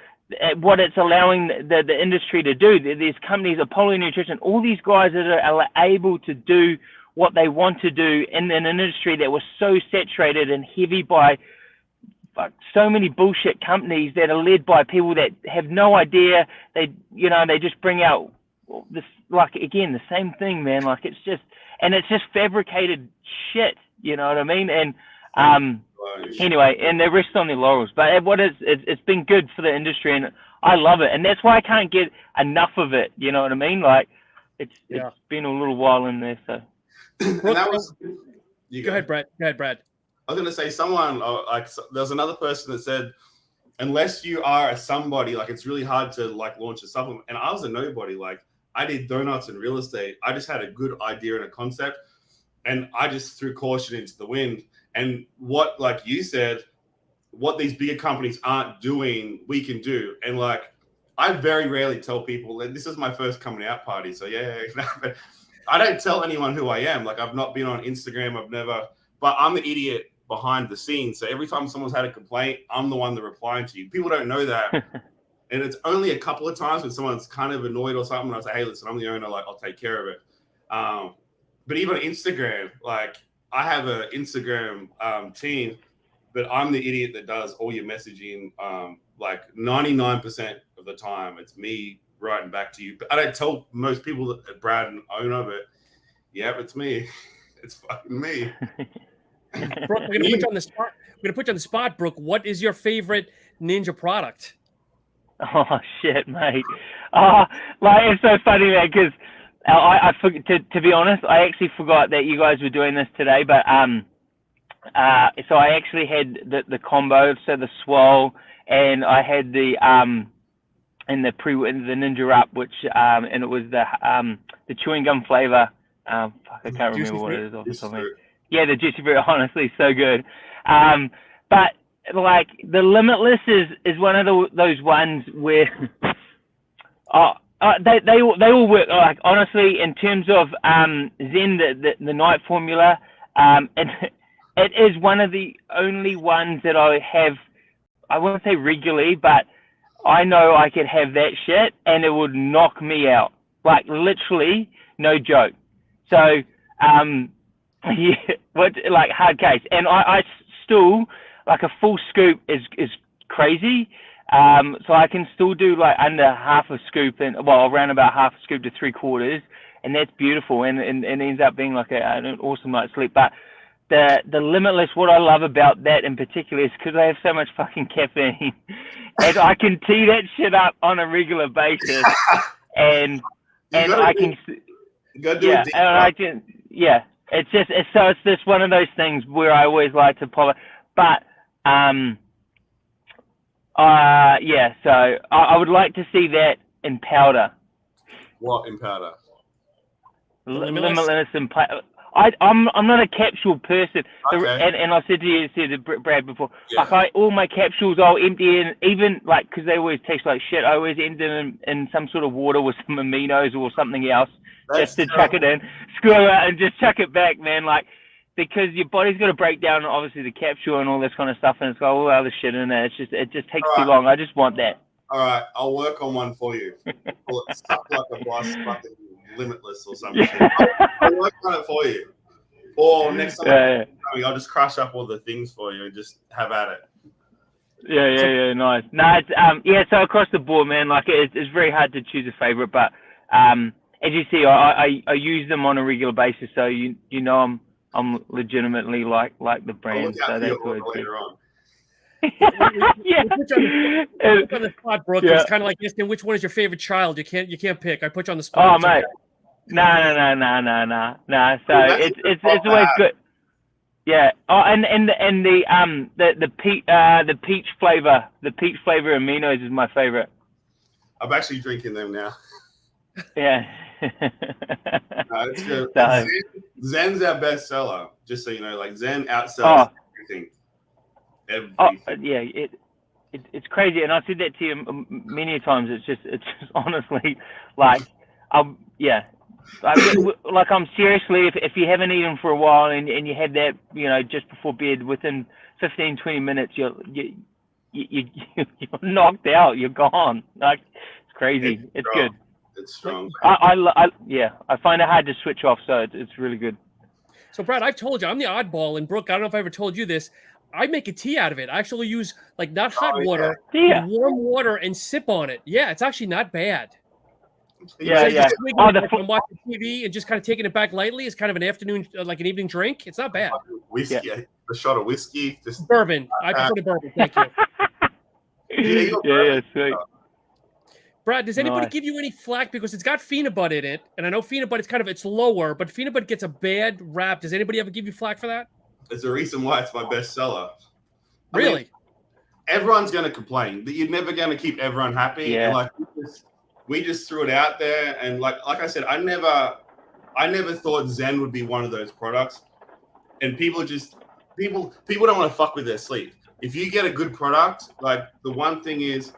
what it's allowing the industry to do. There's companies, Apollo Nutrition, all these guys that are able to do what they want to do in an industry that was so saturated and heavy by so many bullshit companies that are led by people that have no idea. They just bring out this, like, again, the same thing, man. Like, it's just fabricated shit. You know what I mean? And anyway, and they rest on their laurels. But it's been good for the industry, and I love it. And that's why I can't get enough of it. You know what I mean? Like, it's been a little while in there. So. And that was. Go ahead, Brad. I was going to say, someone like, there's another person that said, unless you are a somebody, like, it's really hard to like launch a supplement. And I was a nobody. Like, I did donuts and real estate. I just had a good idea and a concept, and I just threw caution into the wind. And what, like you said, what these bigger companies aren't doing, we can do. And like, I very rarely tell people that this is my first coming out party. So but I don't tell anyone who I am. Like, I've not been on Instagram. But I'm the idiot behind the scenes. So every time someone's had a complaint, I'm the one that replying to you. People don't know that. And it's only a couple of times when someone's kind of annoyed or something, and I say, hey, listen, I'm the owner, like, I'll take care of it. But even on Instagram, like, I have an Instagram team, but I'm the idiot that does all your messaging. Like 99% of the time, it's me writing back to you. But I don't tell most people that Brad and owner, but it's me. It's fucking me. Brooke, we're gonna put you on the spot. We're gonna put you on the spot, Brooke. What is your favorite Ninja product? Oh shit, mate! Like, it's so funny, man, because I to be honest, I actually forgot that you guys were doing this today. But so I actually had the combo, so the swole, and I had the Ninja Up, which and it was the chewing gum flavor. I can't remember what it is off the top of my head. Yeah, the juicy fruit, honestly, so good. But like, the Limitless is one of those ones where they all work. Like, honestly, in terms of Zen, the night formula, it is one of the only ones that I have. I won't say regularly, but I know I could have that shit and it would knock me out. Like, literally, no joke. So, like, hard case. And I still, like, a full scoop is crazy. So I can still do like under half a scoop around about half a scoop to 3/4, and that's beautiful. And ends up being like an awesome night's sleep. But the Limitless, what I love about that in particular is because I have so much fucking caffeine, and I can tee that shit up on a regular basis, and I can. It's just one of those things where I always like to follow. But so I would like to see that in powder. What in powder? Limitless in powder. I'm not a capsule person. Okay. And I said to Brad before, like, all my capsules I'll empty in, even like, because they always taste like shit, I always empty them in some sort of water with some aminos or something else. Just to chuck it in, screw it out, and just chuck it back, man. Like, because your body's got to break down, obviously, the capsule and all this kind of stuff, and it's got all the other shit in there. It just takes too long. I just want that. All right, I'll work on one for you. Call it Suck Like a Boss, fucking Limitless or something. I'll work on it for you. Or next time I'll just crush up all the things for you and just have at it. Yeah, nice. No, it's so across the board, man. Like, it's very hard to choose a favorite, but as you see, I use them on a regular basis, so you know I'm legitimately like the brand. So that's what it's later on. Put you on the spot, Brooke. Yeah. It's kind of like asking which one is your favorite child. You can't pick. I put you on the spot. Oh, mate. No. So it's always good. Yeah. Oh, and the peach flavor, aminos is my favorite. I'm actually drinking them now. Yeah. No, it's good. Zen's our best seller, just so you know. Like, Zen outsells everything. It's crazy, and I've said that to you many times. It's just honestly, like, I'm seriously, if you haven't eaten for a while and you had that, just before bed, within 15-20 minutes, you're knocked out. You're gone. Like, it's crazy. It's good. It's strong. I find it hard to switch off, so it's really good. So, Brad, I've told you I'm the oddball, and Brooke, I don't know if I ever told you this. I make a tea out of it. I actually use, like, not hot water, but warm water, and sip on it. Yeah, it's actually not bad. Yeah, yeah. Oh, I'm watching TV and just kind of taking it back lightly. It's kind of an afternoon, like an evening drink. It's not bad. Whiskey, a shot of whiskey. Just bourbon. I prefer the bourbon. Thank you. Yeah, sweet. Brad, does anybody give you any flack because it's got Phenibut in it? And I know Phenibut is it's lower, but Phenibut gets a bad rap. Does anybody ever give you flack for that? There's a reason why it's my best seller. Really? I mean, everyone's going to complain. You're never going to keep everyone happy. Yeah. And like we just threw it out there, and like I said, I never thought Zen would be one of those products. And people don't want to fuck with their sleep. If you get a good product, like the one thing is,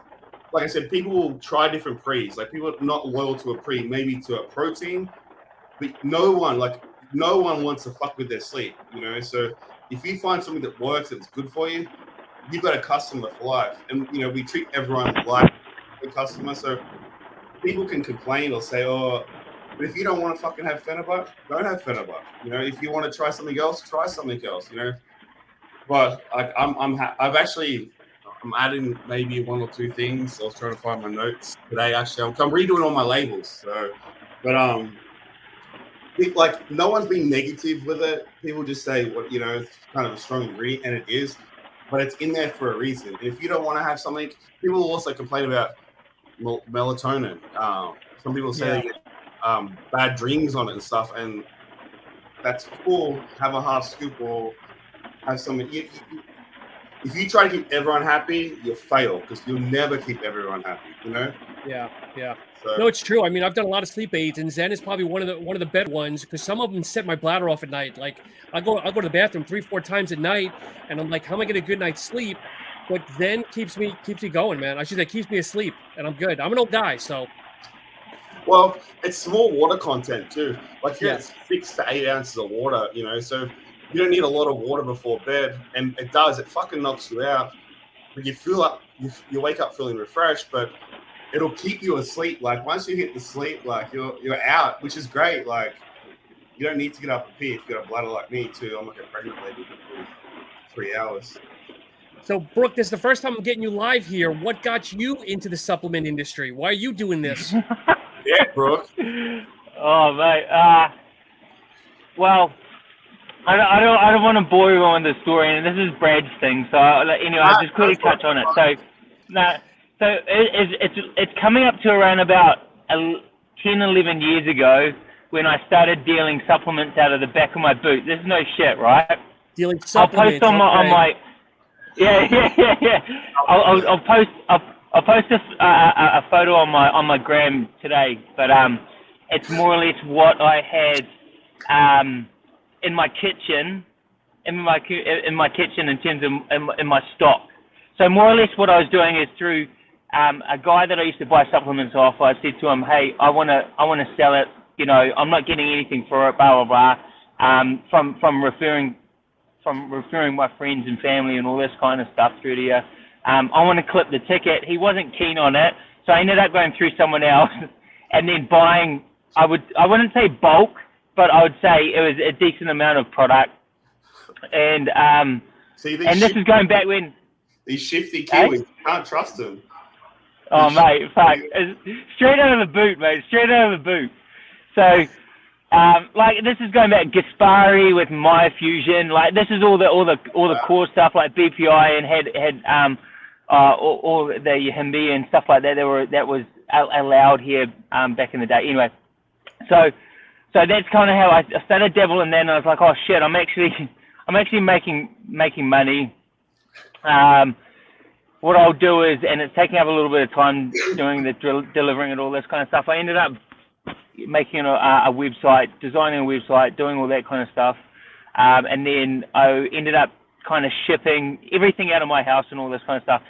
like I said, people will try different pre's. Like people are not loyal to a pre, maybe to a protein, but no one wants to fuck with their sleep, you know? So if you find something that works, that's good for you, you've got a customer for life. And, you know, we treat everyone like a customer. So people can complain or say, oh, but if you don't want to fucking have Phenibut, don't have Phenibut. You know, if you want to try something else, try something else, you know? But like, I'm adding maybe one or two things. I was trying to find my notes today. Actually, I'm redoing all my labels. So, but like no one's being negative with it. People just say, what, you know, it's kind of a strong ingredient, and it is, but it's in there for a reason. If you don't want to have something, people will also complain about melatonin. Some people say they get bad dreams on it and stuff, and that's cool. Have a half scoop or have something. If you try to keep everyone happy, you'll fail because you'll never keep everyone happy, you know? Yeah. So, no, it's true. I mean, I've done a lot of sleep aids, and Zen is probably one of the better ones because some of them set my bladder off at night. Like I'll go to the bathroom 3-4 times at night, and I'm like, how am I getting a good night's sleep? But Zen keeps me going, man. I should say keeps me asleep, and I'm good. I'm an old guy, so. Well, it's small water content too. Like it's 6 to 8 ounces of water, you know, so you don't need a lot of water before bed, and it fucking knocks you out. But you wake up feeling refreshed, but it'll keep you asleep. Like once you hit the sleep, like you're out, which is great. Like you don't need to get up and pee if you got a bladder like me too. I'm like a pregnant lady for 3 hours. So Brooke, this is the first time I'm getting you live here. What got you into the supplement industry? Why are you doing this? Yeah, Brooke. Oh, mate. Well, I don't want to bore you on the story, and this is Brad's thing. So anyway, I'll just quickly touch on it. So it's coming up to around about 10, 11 years ago when I started dealing supplements out of the back of my boot. This is no shit, right? Dealing supplements. I'll post on my yeah. I'll post a photo on my gram today, but it's more or less what I had in my kitchen in my kitchen in terms of in my stock. So more or less what I was doing is through a guy that I used to buy supplements off. I said to him, hey, I want to sell it. You know, I'm not getting anything for it. Blah blah blah. From referring my friends and family and all this kind of stuff through to you. I want to clip the ticket. He wasn't keen on it, so I ended up going through someone else and then buying. I wouldn't say bulk, but I would say it was a decent amount of product. And this is going back when these shifty Kiwis, you can't trust them. Oh mate, fuck! Straight out of the boot, mate. Straight out of the boot. So. Like this is going back Gaspari with Myofusion. Like this is all the core stuff like BPI and had all the Yahimbi and stuff like that. That was allowed here back in the day. Anyway, so that's kind of how I started dabbling. Then and I was like, oh shit, I'm actually making money. What I'll do is, and it's taking up a little bit of time doing the delivering and all this kind of stuff. I ended up making a website, designing a website, doing all that kind of stuff, and then I ended up kind of shipping everything out of my house and all this kind of stuff.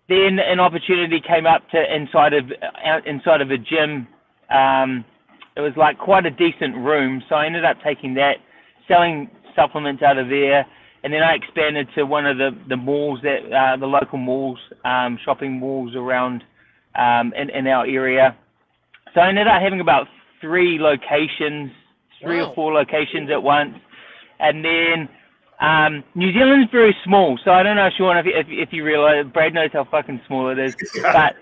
Then an opportunity came up to inside of a gym. It was like quite a decent room, so I ended up taking that, selling supplements out of there, and then I expanded to one of the malls that the local malls, shopping malls around in our area. So I ended up having about 3 locations, 3 or 4 locations at once, and then New Zealand's very small. So I don't know if you realize. Brad knows how fucking small it is, but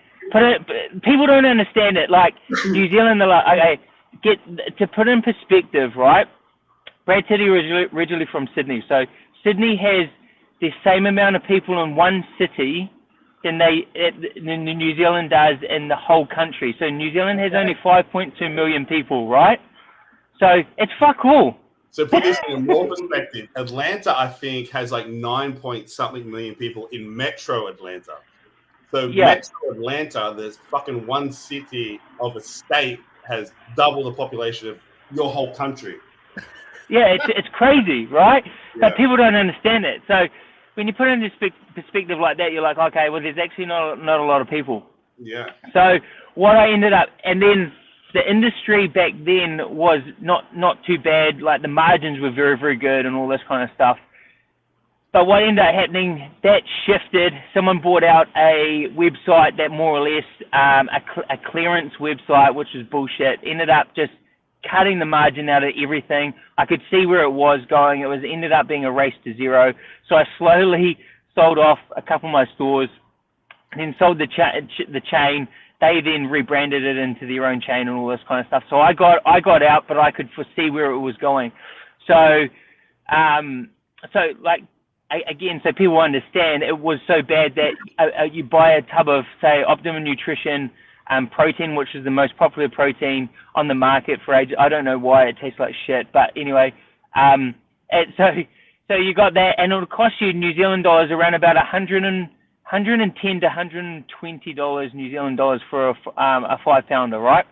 people don't understand it. Like New Zealand, they're like, okay, to put in perspective, right? Brad Titty was originally from Sydney, so Sydney has the same amount of people in one city than New Zealand does in the whole country. So New Zealand has only 5.2 million people, right? So it's fuck all. So put this in more perspective. Atlanta, I think, has like 9-point-something million people in Metro Atlanta. So Metro Atlanta, there's fucking one city of a state has double the population of your whole country. Yeah, it's crazy, right? But people don't understand it. So when you put it in perspective like that, you're like, okay, well, there's actually not a lot of people. Yeah. So what I ended up, and then the industry back then was not too bad. Like the margins were very, very good and all this kind of stuff. But what ended up happening, that shifted. Someone bought out a website that more or less, a clearance website, which was bullshit, ended up just cutting the margin out of everything. I could see where it was going. It ended up being a race to zero. So I slowly sold off a couple of my stores, then sold the chain. They then rebranded it into their own chain and all this kind of stuff. So I got out, but I could foresee where it was going. So, so people understand it was so bad that you buy a tub of, say, Optimum Nutrition protein, which is the most popular protein on the market for ages. I don't know why it tastes like shit, but anyway, so you got that, and it'll cost you New Zealand dollars around about $110 to $120 New Zealand dollars for a 5-pounder, right?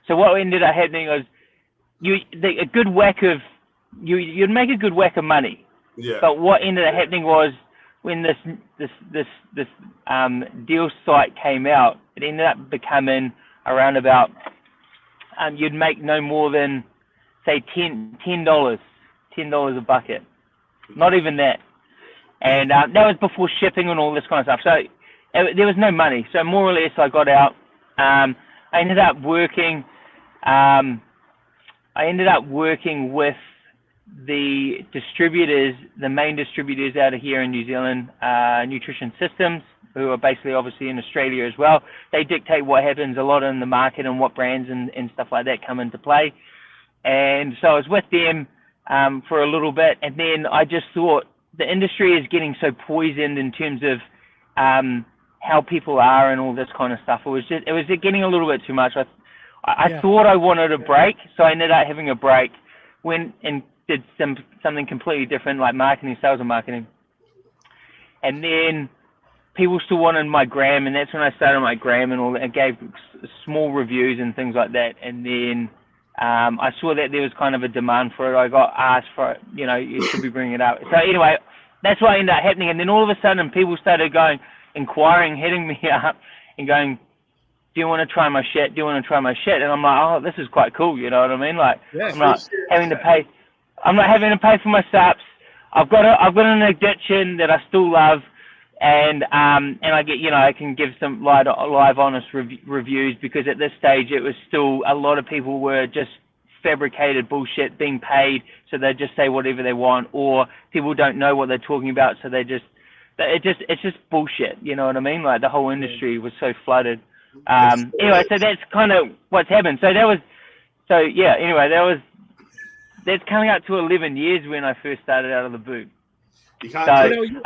So what ended up happening was you'd make a good whack of money. Yeah. But what ended up happening was when this deal site came out, it ended up becoming around about you'd make no more than say $10 a bucket, not even that, and that was before shipping and all this kind of stuff. So there was no money. So more or less, I got out. I ended up working. I ended up working with the distributors, the main distributors out of here in New Zealand, Nutrition Systems, who are basically obviously in Australia as well. They dictate what happens a lot in the market and what brands and stuff like that come into play. And so I was with them for a little bit, and then I just thought the industry is getting so poisoned in terms of how people are and all this kind of stuff. It was getting a little bit too much. I thought I wanted a break, so I ended up having a break. Went and did something completely different, like sales and marketing. And then people still wanted my gram, and that's when I started my gram and all that. I gave small reviews and things like that. And then I saw that there was kind of a demand for it. I got asked for it, you should be bringing it up. So anyway, that's what ended up happening. And then all of a sudden, people started inquiring, hitting me up and going, do you want to try my shit? Do you want to try my shit? And I'm like, oh, this is quite cool. You know what I mean? Like, I'm not having to pay for my subs. I've got an addiction that I still love, and I get, I can give some live honest reviews, because at this stage it was still a lot of people were just fabricated bullshit being paid, so they just say whatever they want, or people don't know what they're talking about, so it's just bullshit. You know what I mean? Like the whole industry was so flooded. Anyway, so that's kind of what's happened. So that's coming up to 11 years when I first started out of the boot. You can't. So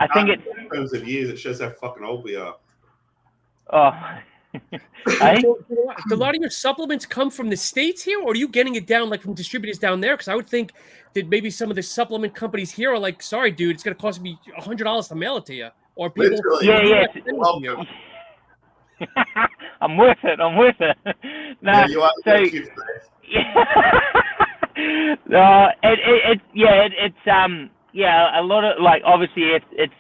I think in terms of years, it shows how fucking old we are. Oh. So, do a lot of your supplements come from the States here, or are you getting it down like from distributors down there? Because I would think that maybe some of the supplement companies here are like, sorry, dude, it's going to cost me $100 to mail it to you. Or people. Yeah. I'm worth it. No, yeah, you are. So, no, it's a lot of, like, obviously it's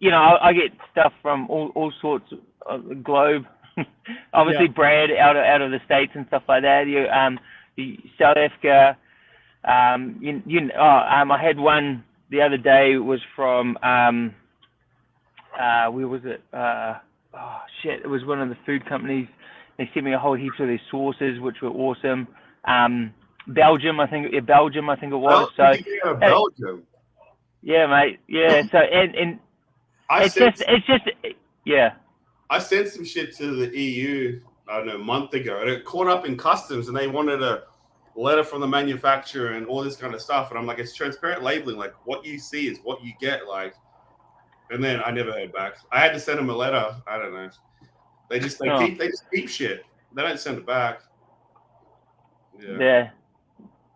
I get stuff from all sorts of the globe. Obviously, Brad out of the States and stuff like that. The South Africa. I had one the other day. Was from where was it? It was one of the food companies. They sent me a whole heap of their sauces, which were awesome. Belgium, I think it was. Belgium. Yeah, mate. Yeah. So and it's just. I sent some shit to the EU, I don't know, a month ago, and it caught up in customs, and they wanted a letter from the manufacturer and all this kind of stuff. And I'm like, it's transparent labeling. Like, what you see is what you get. Like, and then I never heard back. I had to send them a letter. I don't know. They just keep shit. They don't send it back. Yeah.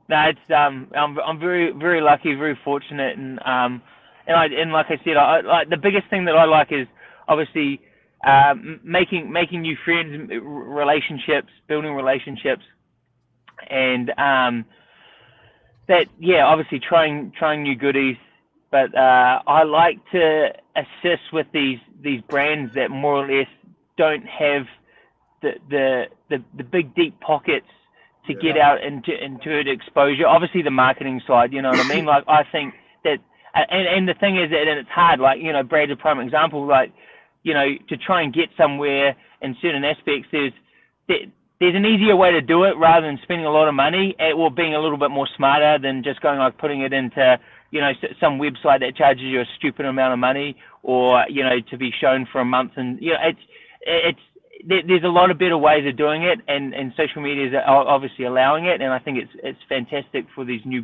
No, it's I'm very, very lucky, very fortunate, and like I said, I like the biggest thing that I like is obviously making new friends, relationships, building relationships, and obviously trying new goodies. But I like to assist with these brands that more or less don't have the big deep pockets to get out into the exposure. Obviously the marketing side, you know what I mean? Like, I think that, and the thing is that, and it's hard, like, you know, Brad's a prime example, like, you know, to try and get somewhere in certain aspects, there's an easier way to do it rather than spending a lot of money, or being a little bit more smarter than just going like putting it into, you know, some website that charges you a stupid amount of money, or, you know, to be shown for a month. And, you know, there's a lot of better ways of doing it, and social media is obviously allowing it. And I think it's fantastic for these new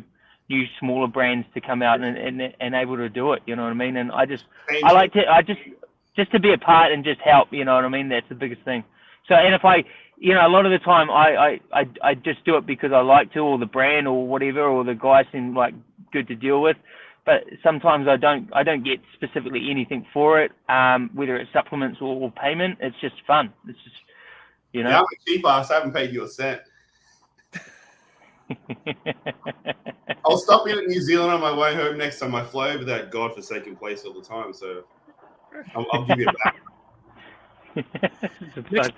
smaller brands to come out and able to do it. You know what I mean? And I just to be a part and just help. You know what I mean? That's the biggest thing. So, and if I, you know, a lot of the time I just do it because I like to, or the brand or whatever, or the guy seem like good to deal with. But sometimes I don't get specifically anything for it, whether it's supplements or payment. It's just fun. It's just, you know. Yeah, I'm a cheap ass. I haven't paid you a cent. I'll stop in at New Zealand on my way home next time I fly over that godforsaken place all the time. So I'll give you it back.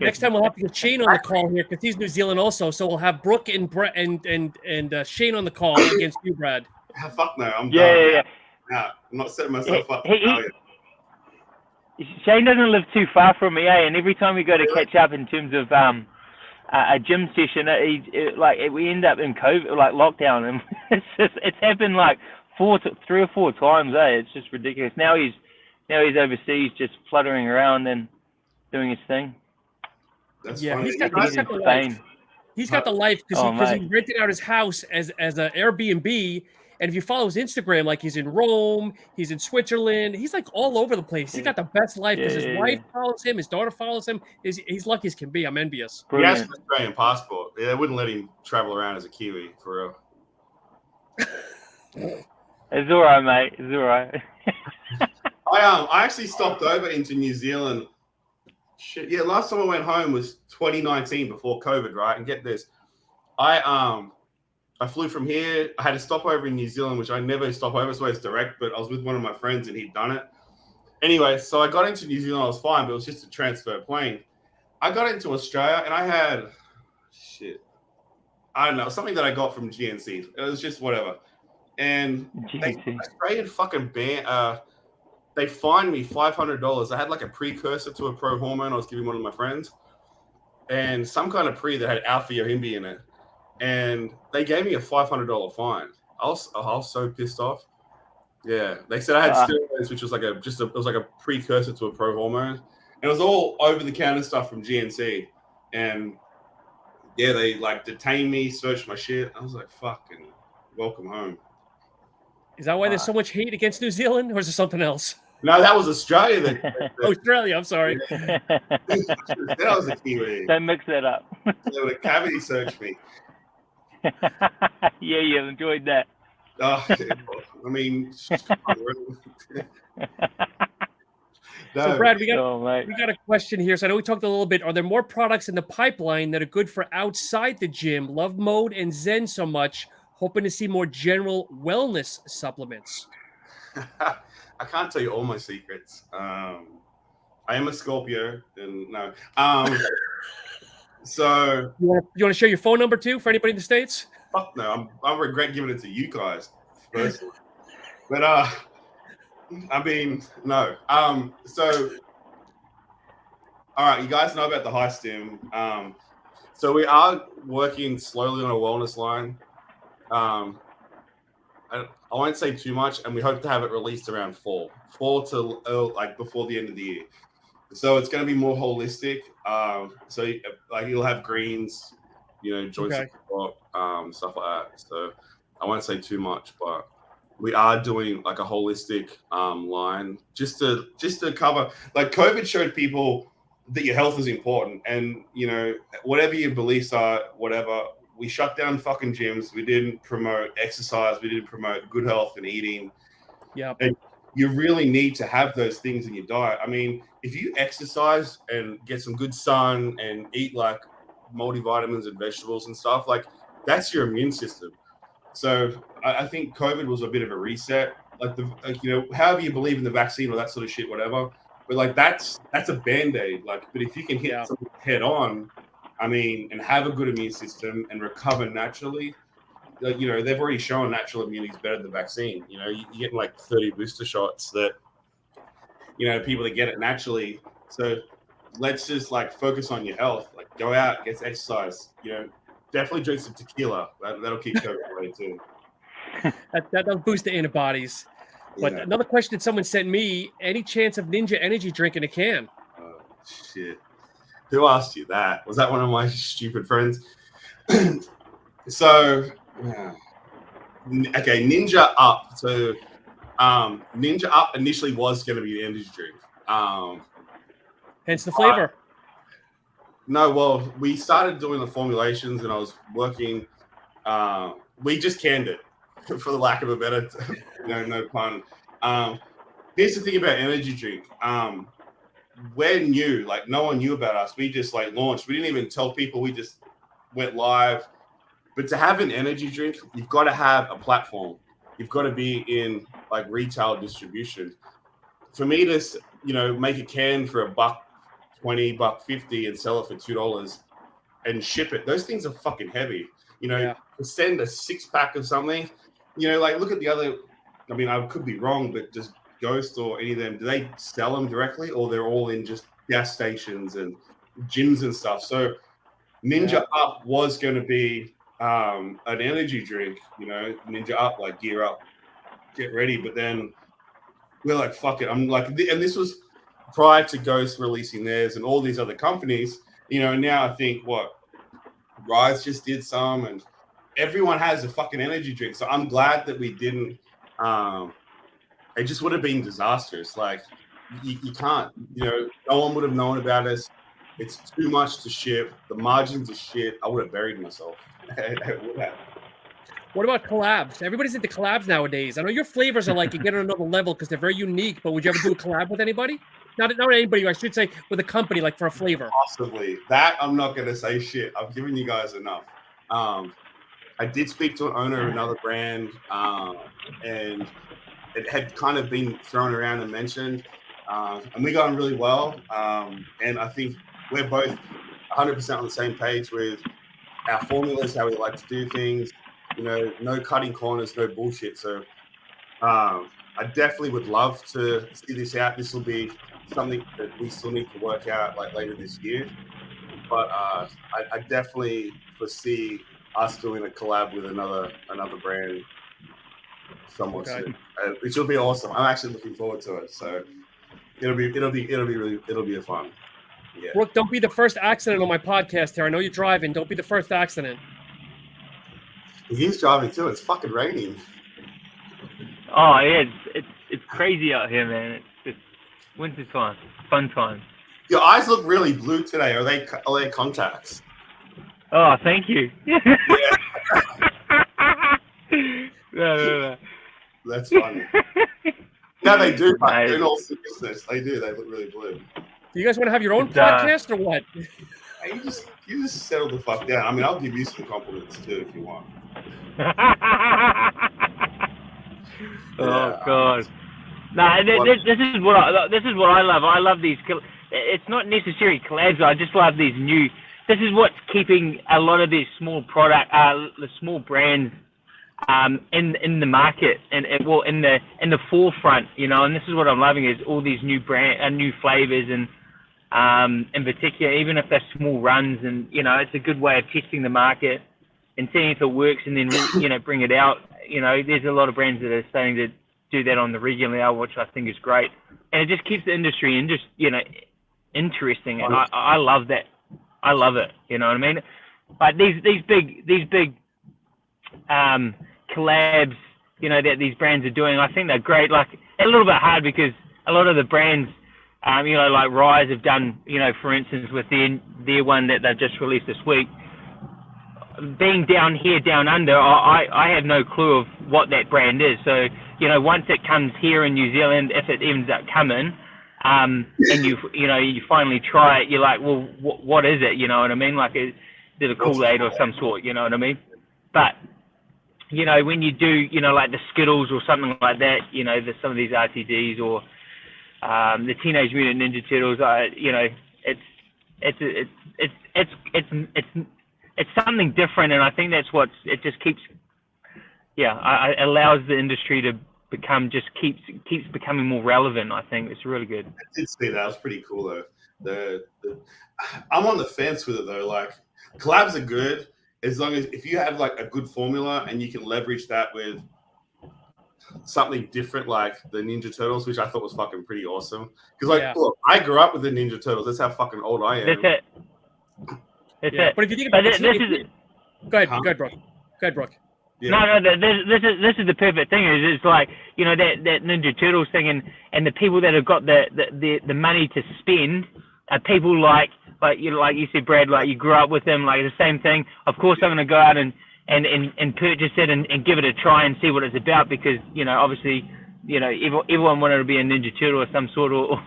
Next time we'll have to get Shane on the call here, because he's New Zealand also. So we'll have Brooke and Shane on the call against you, Brad. Fuck no, I'm done. Yeah. No, I'm not setting myself up. Shane doesn't live too far from me, and every time we go to catch up in terms of a gym session, we end up in COVID, like lockdown, and it's happened like 3 or 4 times. It's just ridiculous. Now he's overseas, just fluttering around and doing his thing. That's funny. He's got the life. He's got the life because he rented out his house as an Airbnb. And if you follow his Instagram, like, he's in Rome, he's in Switzerland, he's like all over the place. He's got the best life because his wife follows him, his daughter follows him. He's lucky as can be. I'm envious. Brilliant. He has an Australian passport. They wouldn't let him travel around as a Kiwi, for real. It's all right, mate. It's all right. I actually stopped over into New Zealand. Shit, yeah. Last time I went home was 2019, before COVID, right? And get this, I flew from here. I had a stopover in New Zealand, which I never stop over, so it's direct, but I was with one of my friends and he'd done it. Anyway, so I got into New Zealand, I was fine, but it was just a transfer plane. I got into Australia and I had, I don't know, something that I got from GNC. It was just whatever. And Australian fucking ban, they fined me $500. I had like a precursor to a pro hormone I was giving one of my friends, and some kind of pre that had alpha yohimbi in it. And they gave me a $500 fine. I was so pissed off. Yeah, they said I had steroids, which was like it was like a precursor to a pro hormone. And it was all over the counter stuff from GNC. And yeah, they like detained me, searched my shit. I was like, fucking welcome home. Is that why there's so much hate against New Zealand, or is there something else? No, that was Australia. Australia, I'm sorry. That was a Kiwi. Don't mix that up. They would have cavity searched me. Yeah, you enjoyed that. I mean, So Brad, we got a question here. So I know we talked a little bit. Are there more products in the pipeline that are good for outside the gym? Love Mode and Zen so much. Hoping to see more general wellness supplements. I can't tell you all my secrets. I am a Scorpio, and no. So you want to share your phone number too for anybody in the States? Fuck no, I regret giving it to you guys personally. But I mean, no. So all right, you guys know about the high stim. So we are working slowly on a wellness line. I won't say too much, and we hope to have it released around fall to like before the end of the year. So it's going to be more holistic. So like you'll have greens, joint support, stuff like that. So I won't say too much, but we are doing like a holistic line just to cover. Like COVID showed people that your health is important, and whatever your beliefs are, whatever. We shut down fucking gyms. We didn't promote exercise. We didn't promote good health and eating. Yeah. And you really need to have those things in your diet. I mean, if you exercise and get some good sun and eat like multivitamins and vegetables and stuff, like that's your immune system. So I think COVID was a bit of a reset. However you believe in the vaccine or that sort of shit, whatever. But like that's a band-aid. Like, but if you can hit something head on, I mean, and have a good immune system and recover naturally, like, they've already shown natural immunity is better than the vaccine. You get like 30 booster shots that, people that get it naturally. So let's just like focus on your health. Like go out, get exercise. Definitely drink some tequila. That'll keep COVID away too. That'll boost the antibodies. But another question that someone sent me: any chance of Ninja energy drink in a can? Oh shit! Who asked you that? Was that one of my stupid friends? So, okay, Ninja Up. So, Ninja Up initially was going to be an energy drink. Hence the flavor. No, well, we started doing the formulations, and I was working. We just canned it, for the lack of a better, no pun. Here's the thing about energy drink. We're new, like no one knew about us. We just like launched. We didn't even tell people. We just went live. But to have an energy drink, you've got to have a platform. You've got to be in like retail distribution. For me to, make a can for $1.20, $1.50 and sell it for $2 and ship it, those things are fucking heavy. To send a 6-pack of something, like look at the other. I mean, I could be wrong, but just Ghost or any of them, do they sell them directly, or they're all in just gas stations and gyms and stuff? So Ninja Up was going to be an energy drink, Ninja Up, like gear up, get ready. But then we're like, fuck it. I'm like, and this was prior to Ghost releasing theirs and all these other companies, now I think Rise just did some, and everyone has a fucking energy drink. So I'm glad that we didn't. It just would have been disastrous. Like you can't, no one would have known about us. It's too much to ship. The margins are shit. I would have buried myself. I would have. What about collabs? Everybody's into collabs nowadays. I know your flavors are like you get on another level because they're very unique. But would you ever do a collab with anybody? Not anybody. I should say with a company, like for a flavor. Possibly. That I'm not gonna say shit. I've given you guys enough. I did speak to an owner of another brand, and it had kind of been thrown around and mentioned, and we got on really well. And I think we're both 100% on the same page with our formulas, how we like to do things. No cutting corners, no bullshit. So I definitely would love to see this out. This will be something that we still need to work out like later this year. But I definitely foresee us doing a collab with another brand somewhat soon, which will be awesome. I'm actually looking forward to it. So it'll be a fun. Yeah. Brooke, don't be the first accident on my podcast here. I know you're driving. Don't be the first accident. He's driving too. It's fucking raining. Oh yeah, it's crazy out here, man. It's winter time, fun time. Your eyes look really blue today. Are they contacts? Oh, thank you. Yeah. No. That's funny. No, they do. Nice. In all seriousness, they do. They look really blue. Do you guys want to have your own podcast or what? Hey, you just settle the fuck down. I mean, I'll give you some compliments too if you want. Oh God. No, this is what I love. I love these. It's not necessarily collabs. I just love these new. This is what's keeping a lot of these small the small brands, in the market and in the forefront. And this is what I'm loving is all these new new flavors and in particular, even if they're small runs, and it's a good way of testing the market and seeing if it works, and then bring it out. There's a lot of brands that are starting to do that on the regular now, which I think is great, and it just keeps the industry and just interesting, and I love that. I love it. You know what I mean? Like these big collabs, you know, that these brands are doing. I think they're great. Like a little bit hard because a lot of the brands, you know, like Rise have done, you know, for instance, with their one that they've just released this week. Being down under, I have no clue of what that brand is. So, you know, once it comes here in New Zealand, if it ends up coming, and you finally try it, you're like, well, what is it? You know what I mean? Like, is it a Kool-Aid or some sort? You know what I mean? But, you know, when you do, you know, like the Skittles or something like that, you know, some of these RTDs or the Teenage Mutant Ninja Turtles, you know, it's something different, and I think that's it just keeps, allows the industry to keeps becoming more relevant. I think it's really good. I did see that. It was pretty cool though. I'm on the fence with it though. Like collabs are good as long as if you have like a good formula and you can leverage that with something different like the Ninja Turtles, which I thought was fucking pretty awesome. Because look, I grew up with the Ninja Turtles. That's how fucking old I am. That's it. But if you think about this is go ahead, Brooke. Yeah. No, this is the perfect thing. It's like, you know, that Ninja Turtles thing, and the people that have got the money to spend are people like you said, Brad, like you grew up with them, like the same thing. Of course, I'm going to go out and purchase it and give it a try and see what it's about because, you know, obviously, you know, everyone wanted to be a Ninja Turtle of some sort or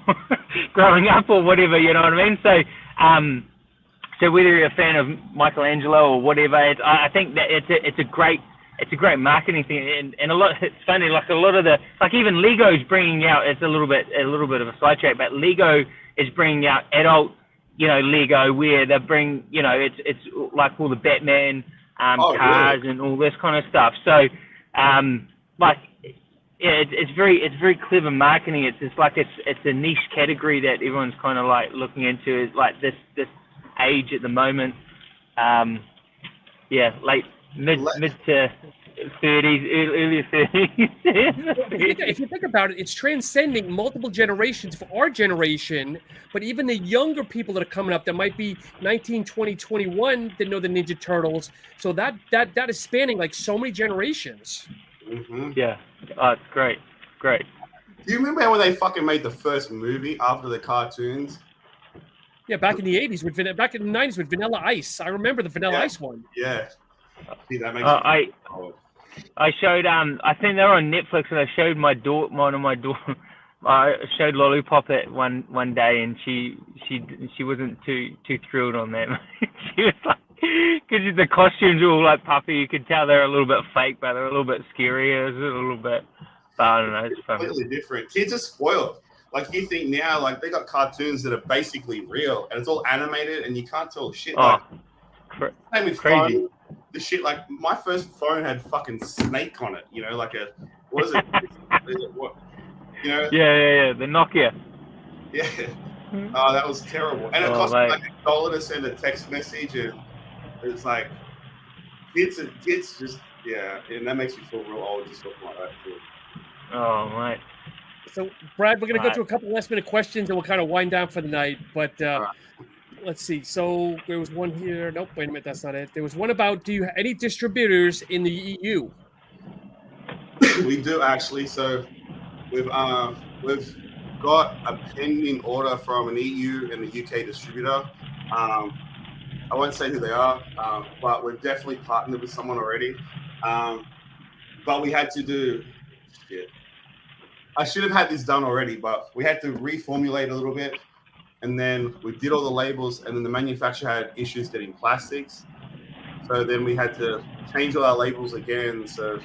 growing up or whatever, you know what I mean? So, so whether you're a fan of Michelangelo or whatever, I think that it's a great marketing thing, and a lot. It's funny, like a lot of even Lego's bringing out. It's a little bit of a sidetrack, but Lego is bringing out adult, you know, Lego where they bring, you know, it's like all the Batman cars and all this kind of stuff. So, it's very clever marketing. It's just like it's a niche category that everyone's kind of like looking into. Is like this age at the moment, mid to 30s, earlier 30s. If you think about it, it's transcending multiple generations for our generation, but even the younger people that are coming up that might be 19, 20, 21 that know the Ninja Turtles. So that is spanning like so many generations. Mm-hmm. Yeah, it's great. Do you remember when they fucking made the first movie after the cartoons? Yeah, back in the 80s, back in the 90s with Vanilla Ice. I remember the Vanilla Ice one. Yeah. See, that makes I showed I think they're on Netflix, and I showed my daughter I showed Lollipop it one day, and she wasn't too thrilled on that. She was like, because the costumes were all like puffy, you could tell they're a little bit fake, but they're a little bit scary. It was a little bit, but I don't know. It's completely different. Kids are spoiled. Like you think now, like they got cartoons that are basically real, and it's all animated, and you can't tell shit. Same with crazy. Phone. The shit, like my first phone had fucking Snake on it. You know, like what is it? What? You know? Yeah. The Nokia. Yeah. Oh, that was terrible. And it cost me like $1 to send a text message, and it's like kids just and that makes me feel real old just looking like that too. Oh my. So, Brad, we're going to go through a couple last-minute questions, and we'll kind of wind down for the night. But let's see. So there was one here. Nope, wait a minute. That's not it. There was one about, do you have any distributors in the EU? We do, actually. So we've got a pending order from an EU and the UK distributor. I won't say who they are, but we've definitely partnered with someone already. But we had to do shit. I should have had this done already, but we had to reformulate a little bit, and then we did all the labels, and then the manufacturer had issues getting plastics, so then we had to change all our labels again. So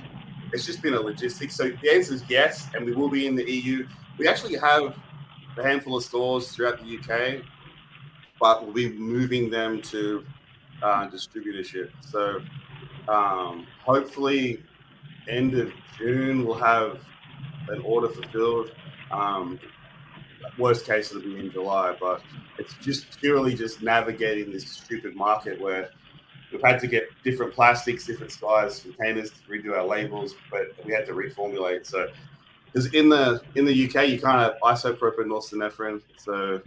it's just been a logistics. So the answer is yes, and we will be in the EU. We actually have a handful of stores throughout the UK, but we'll be moving them to distributorship. So hopefully end of June we'll have an order fulfilled. Worst case it'll be in July, but it's just purely just navigating this stupid market where we've had to get different plastics, different size containers to redo our labels, but we had to reformulate. So because in the UK you can't have isopropyl norepinephrine, so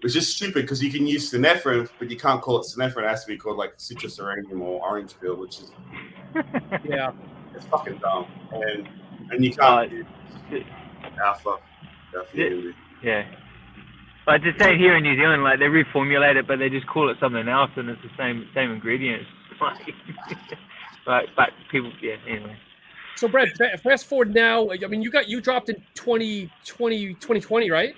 which is stupid because you can use synephrine, but you can't call it synephrine. It has to be called like citrus aeranium or orange peel, which is it's fucking dumb. And you can't use alpha. Yeah. But it's the same here in New Zealand, like they reformulate it, but they just call it something else, and it's the same ingredients. But people, anyway. So Brad, fast forward now. I mean, you dropped in 2020, right?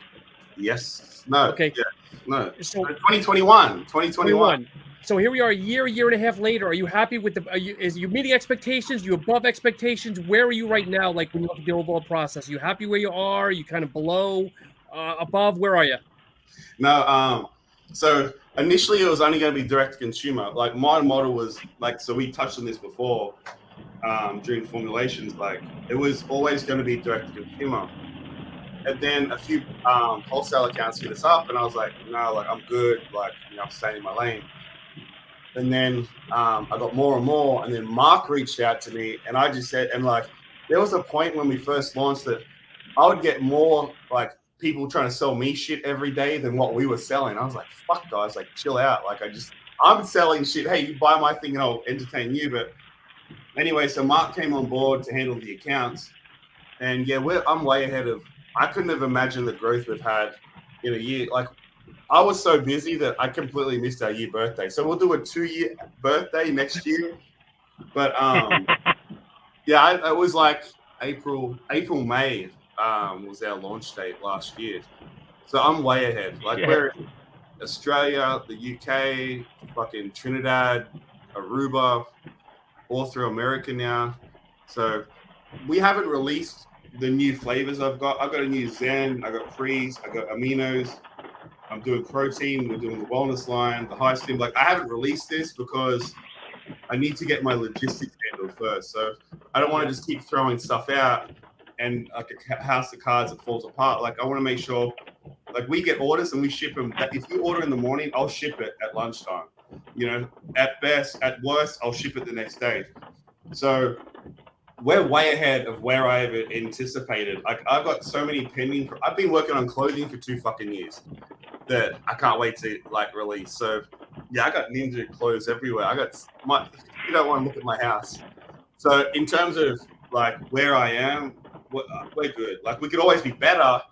Yes. No. Okay. Yeah. No. So 2021. So here we are, a year and a half later. Are you happy with is you meeting expectations? You above expectations? Where are you right now? Like when you look at the overall process, are you happy where you are? Are you kind of below, above? Where are you? No. So initially it was only going to be direct to consumer. Like my model was like, so we touched on this before during formulations. Like it was always going to be direct to consumer. And then a few wholesale accounts hit us up, and I was like, no, like I'm good. Like I'm staying in my lane. And then I got more and more, and then Mark reached out to me, and I just said, and like there was a point when we first launched that I would get more like people trying to sell me shit every day than what we were selling. I was like, fuck guys, like chill out. Like I'm selling shit. Hey, you buy my thing and I'll entertain you. But anyway, so Mark came on board to handle the accounts, and I'm way ahead of. I couldn't have imagined the growth we've had in a year. Like I was so busy that I completely missed our year birthday. So we'll do a 2-year birthday next year. But it was like April, May was our launch date last year. So I'm way ahead. Like we're in Australia, the UK, fucking Trinidad, Aruba, all through America now. So we haven't released the new flavors I've got a new Zen, I got Freeze, I got Aminos, I'm doing protein, we're doing the wellness line, the high stim. Like I haven't released this because I need to get my logistics handled first. So I don't want to just keep throwing stuff out and like a house of cards that falls apart. Like I want to make sure like we get orders and we ship them. If you order in the morning, I'll ship it at lunchtime. You know, at best, at worst, I'll ship it the next day. So we're way ahead of where I ever anticipated. Like I've got so many pending. I've been working on clothing for 2 fucking years that I can't wait to like release. So yeah, I got ninja clothes everywhere. You don't want to look at my house. So in terms of like where I am, we're good. Like we could always be better,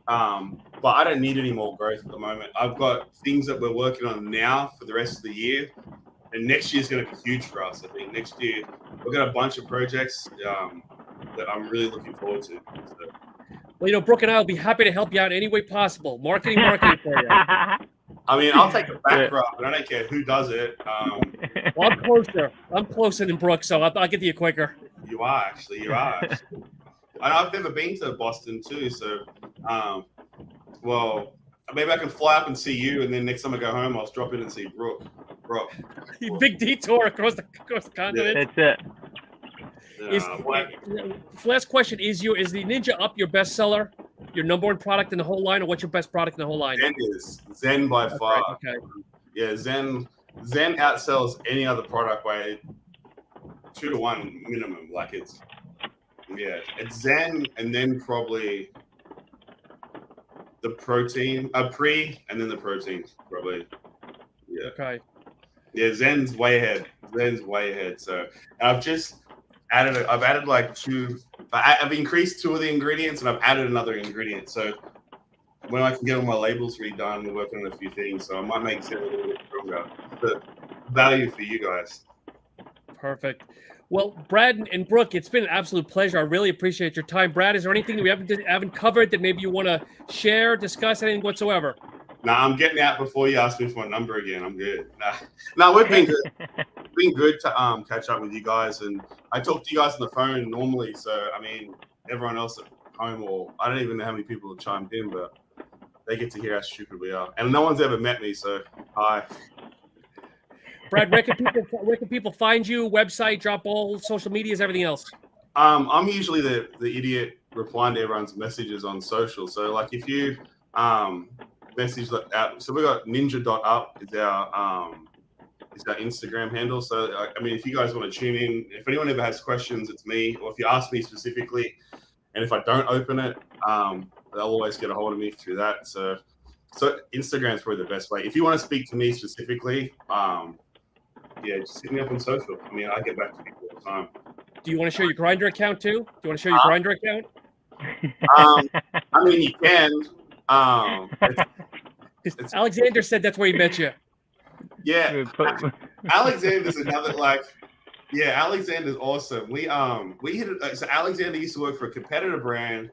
but I don't need any more growth at the moment. I've got things that we're working on now for the rest of the year. And next year's going to be huge for us. I think next year we've got a bunch of projects that I'm really looking forward to. So. Well, you know, Brooke and I will be happy to help you out any way possible. Marketing for you. I mean, I'll take a back rub, but I don't care who does it. Well, I'm closer. I'm closer than Brooke, so I'll get to you quicker. You are actually. I've never been to Boston too, so well, maybe I can fly up and see you, and then next time I go home, I'll drop in and see Brooke. Big detour across the continent. That's it. Last question: Is the Ninja Up your bestseller, your number one product in the whole line, or what's your best product in the whole line? Zen by far. Right, okay. Yeah, Zen outsells any other product by 2 to 1 minimum. Like it's Zen, and then probably the protein, and then the protein probably. Yeah. Okay. Yeah, Zen's way ahead. So I've just added like 2. I've increased 2 of the ingredients, and I've added another ingredient. So when I can get all my labels redone, we're working on a few things. So I might make Zen a little bit stronger. But value for you guys. Perfect. Well, Brad and Brooke, it's been an absolute pleasure. I really appreciate your time. Brad, is there anything that we haven't covered that maybe you want to share, discuss, anything whatsoever? Nah, I'm getting out before you ask me for my number again. I'm good. Nah, we've been good. It's been good to catch up with you guys, and I talk to you guys on the phone normally. So I mean, everyone else at home, or I don't even know how many people have chimed in, but they get to hear how stupid we are, and no one's ever met me. So hi. Brad, where can people find you? Website, drop all social medias, everything else. I'm usually the idiot replying to everyone's messages on social. So like if you message out, so we got ninja.up is our Instagram handle. So I mean, if you guys want to tune in, if anyone ever has questions, it's me. Or if you ask me specifically, and if I don't open it, they'll always get a hold of me through that. So So Instagram's probably the best way. If you want to speak to me specifically, just hit me up on social. I mean, I get back to people all the time. Do you want to share your Grindr account too? Do you want to share your Grindr account? I mean, you can. Alexander said that's where he met you. Yeah, Alexander's another Alexander's awesome. We hit it. So Alexander used to work for a competitor brand,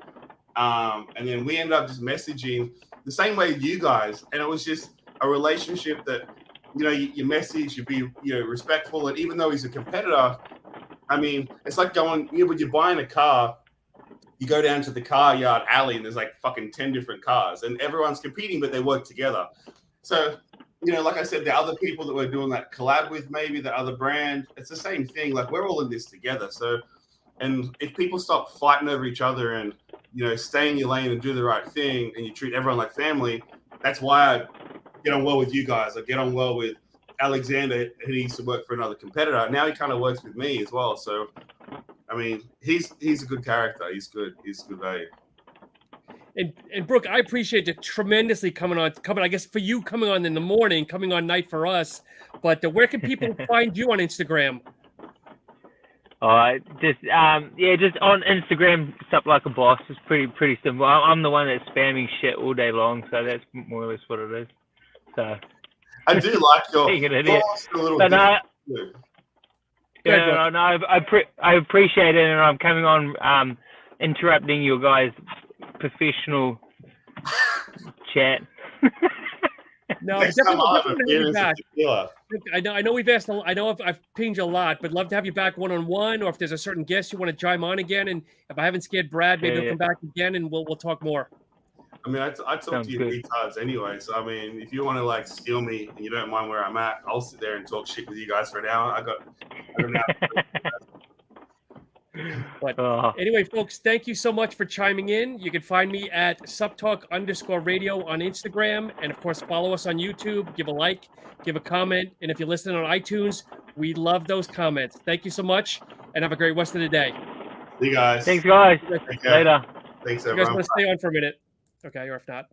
and then we ended up just messaging the same way you guys, and it was just a relationship that you message, you be respectful, and even though he's a competitor, I mean, it's like going when you're buying a car. You go down to the car yard alley and there's like fucking 10 different cars and everyone's competing, but they work together. So, like I said, the other people that we're doing that collab with, maybe the other brand, it's the same thing. Like we're all in this together. So, and if people stop fighting over each other and, stay in your lane and do the right thing and you treat everyone like family, that's why I get on well with you guys. I get on well with Alexander, who used to work for another competitor. Now he kind of works with me as well. So, I mean, he's a good character. He's good. He's good value. And Brooke, I appreciate it tremendously coming, I guess, for you coming on in the morning, coming on night for us. But where can people find you on Instagram? Just on Instagram, Sup Like a Boss. It's pretty simple. I'm the one that's spamming shit all day long, so that's more or less what it is. So I do like your I appreciate it, and I'm coming on interrupting your guys' professional chat. No, definitely have you back. I know we've asked. I know I've pinged you a lot, but love to have you back one-on-one, or if there's a certain guest you want to chime on again, and if I haven't scared Brad, maybe he'll come back again, and we'll talk more. I mean, I talk to you retards anyway, so I mean, if you want to steal me and you don't mind where I'm at, I'll sit there and talk shit with you guys for an hour. I don't know. But anyway, folks, thank you so much for chiming in. You can find me at SuppTalk_radio on Instagram, and of course, follow us on YouTube. Give a like, give a comment, and if you're listening on iTunes, we love those comments. Thank you so much, and have a great rest of the day. See you guys. Thanks, guys. Later. Thanks, everyone. You guys want to stay on for a minute? Okay, or if not.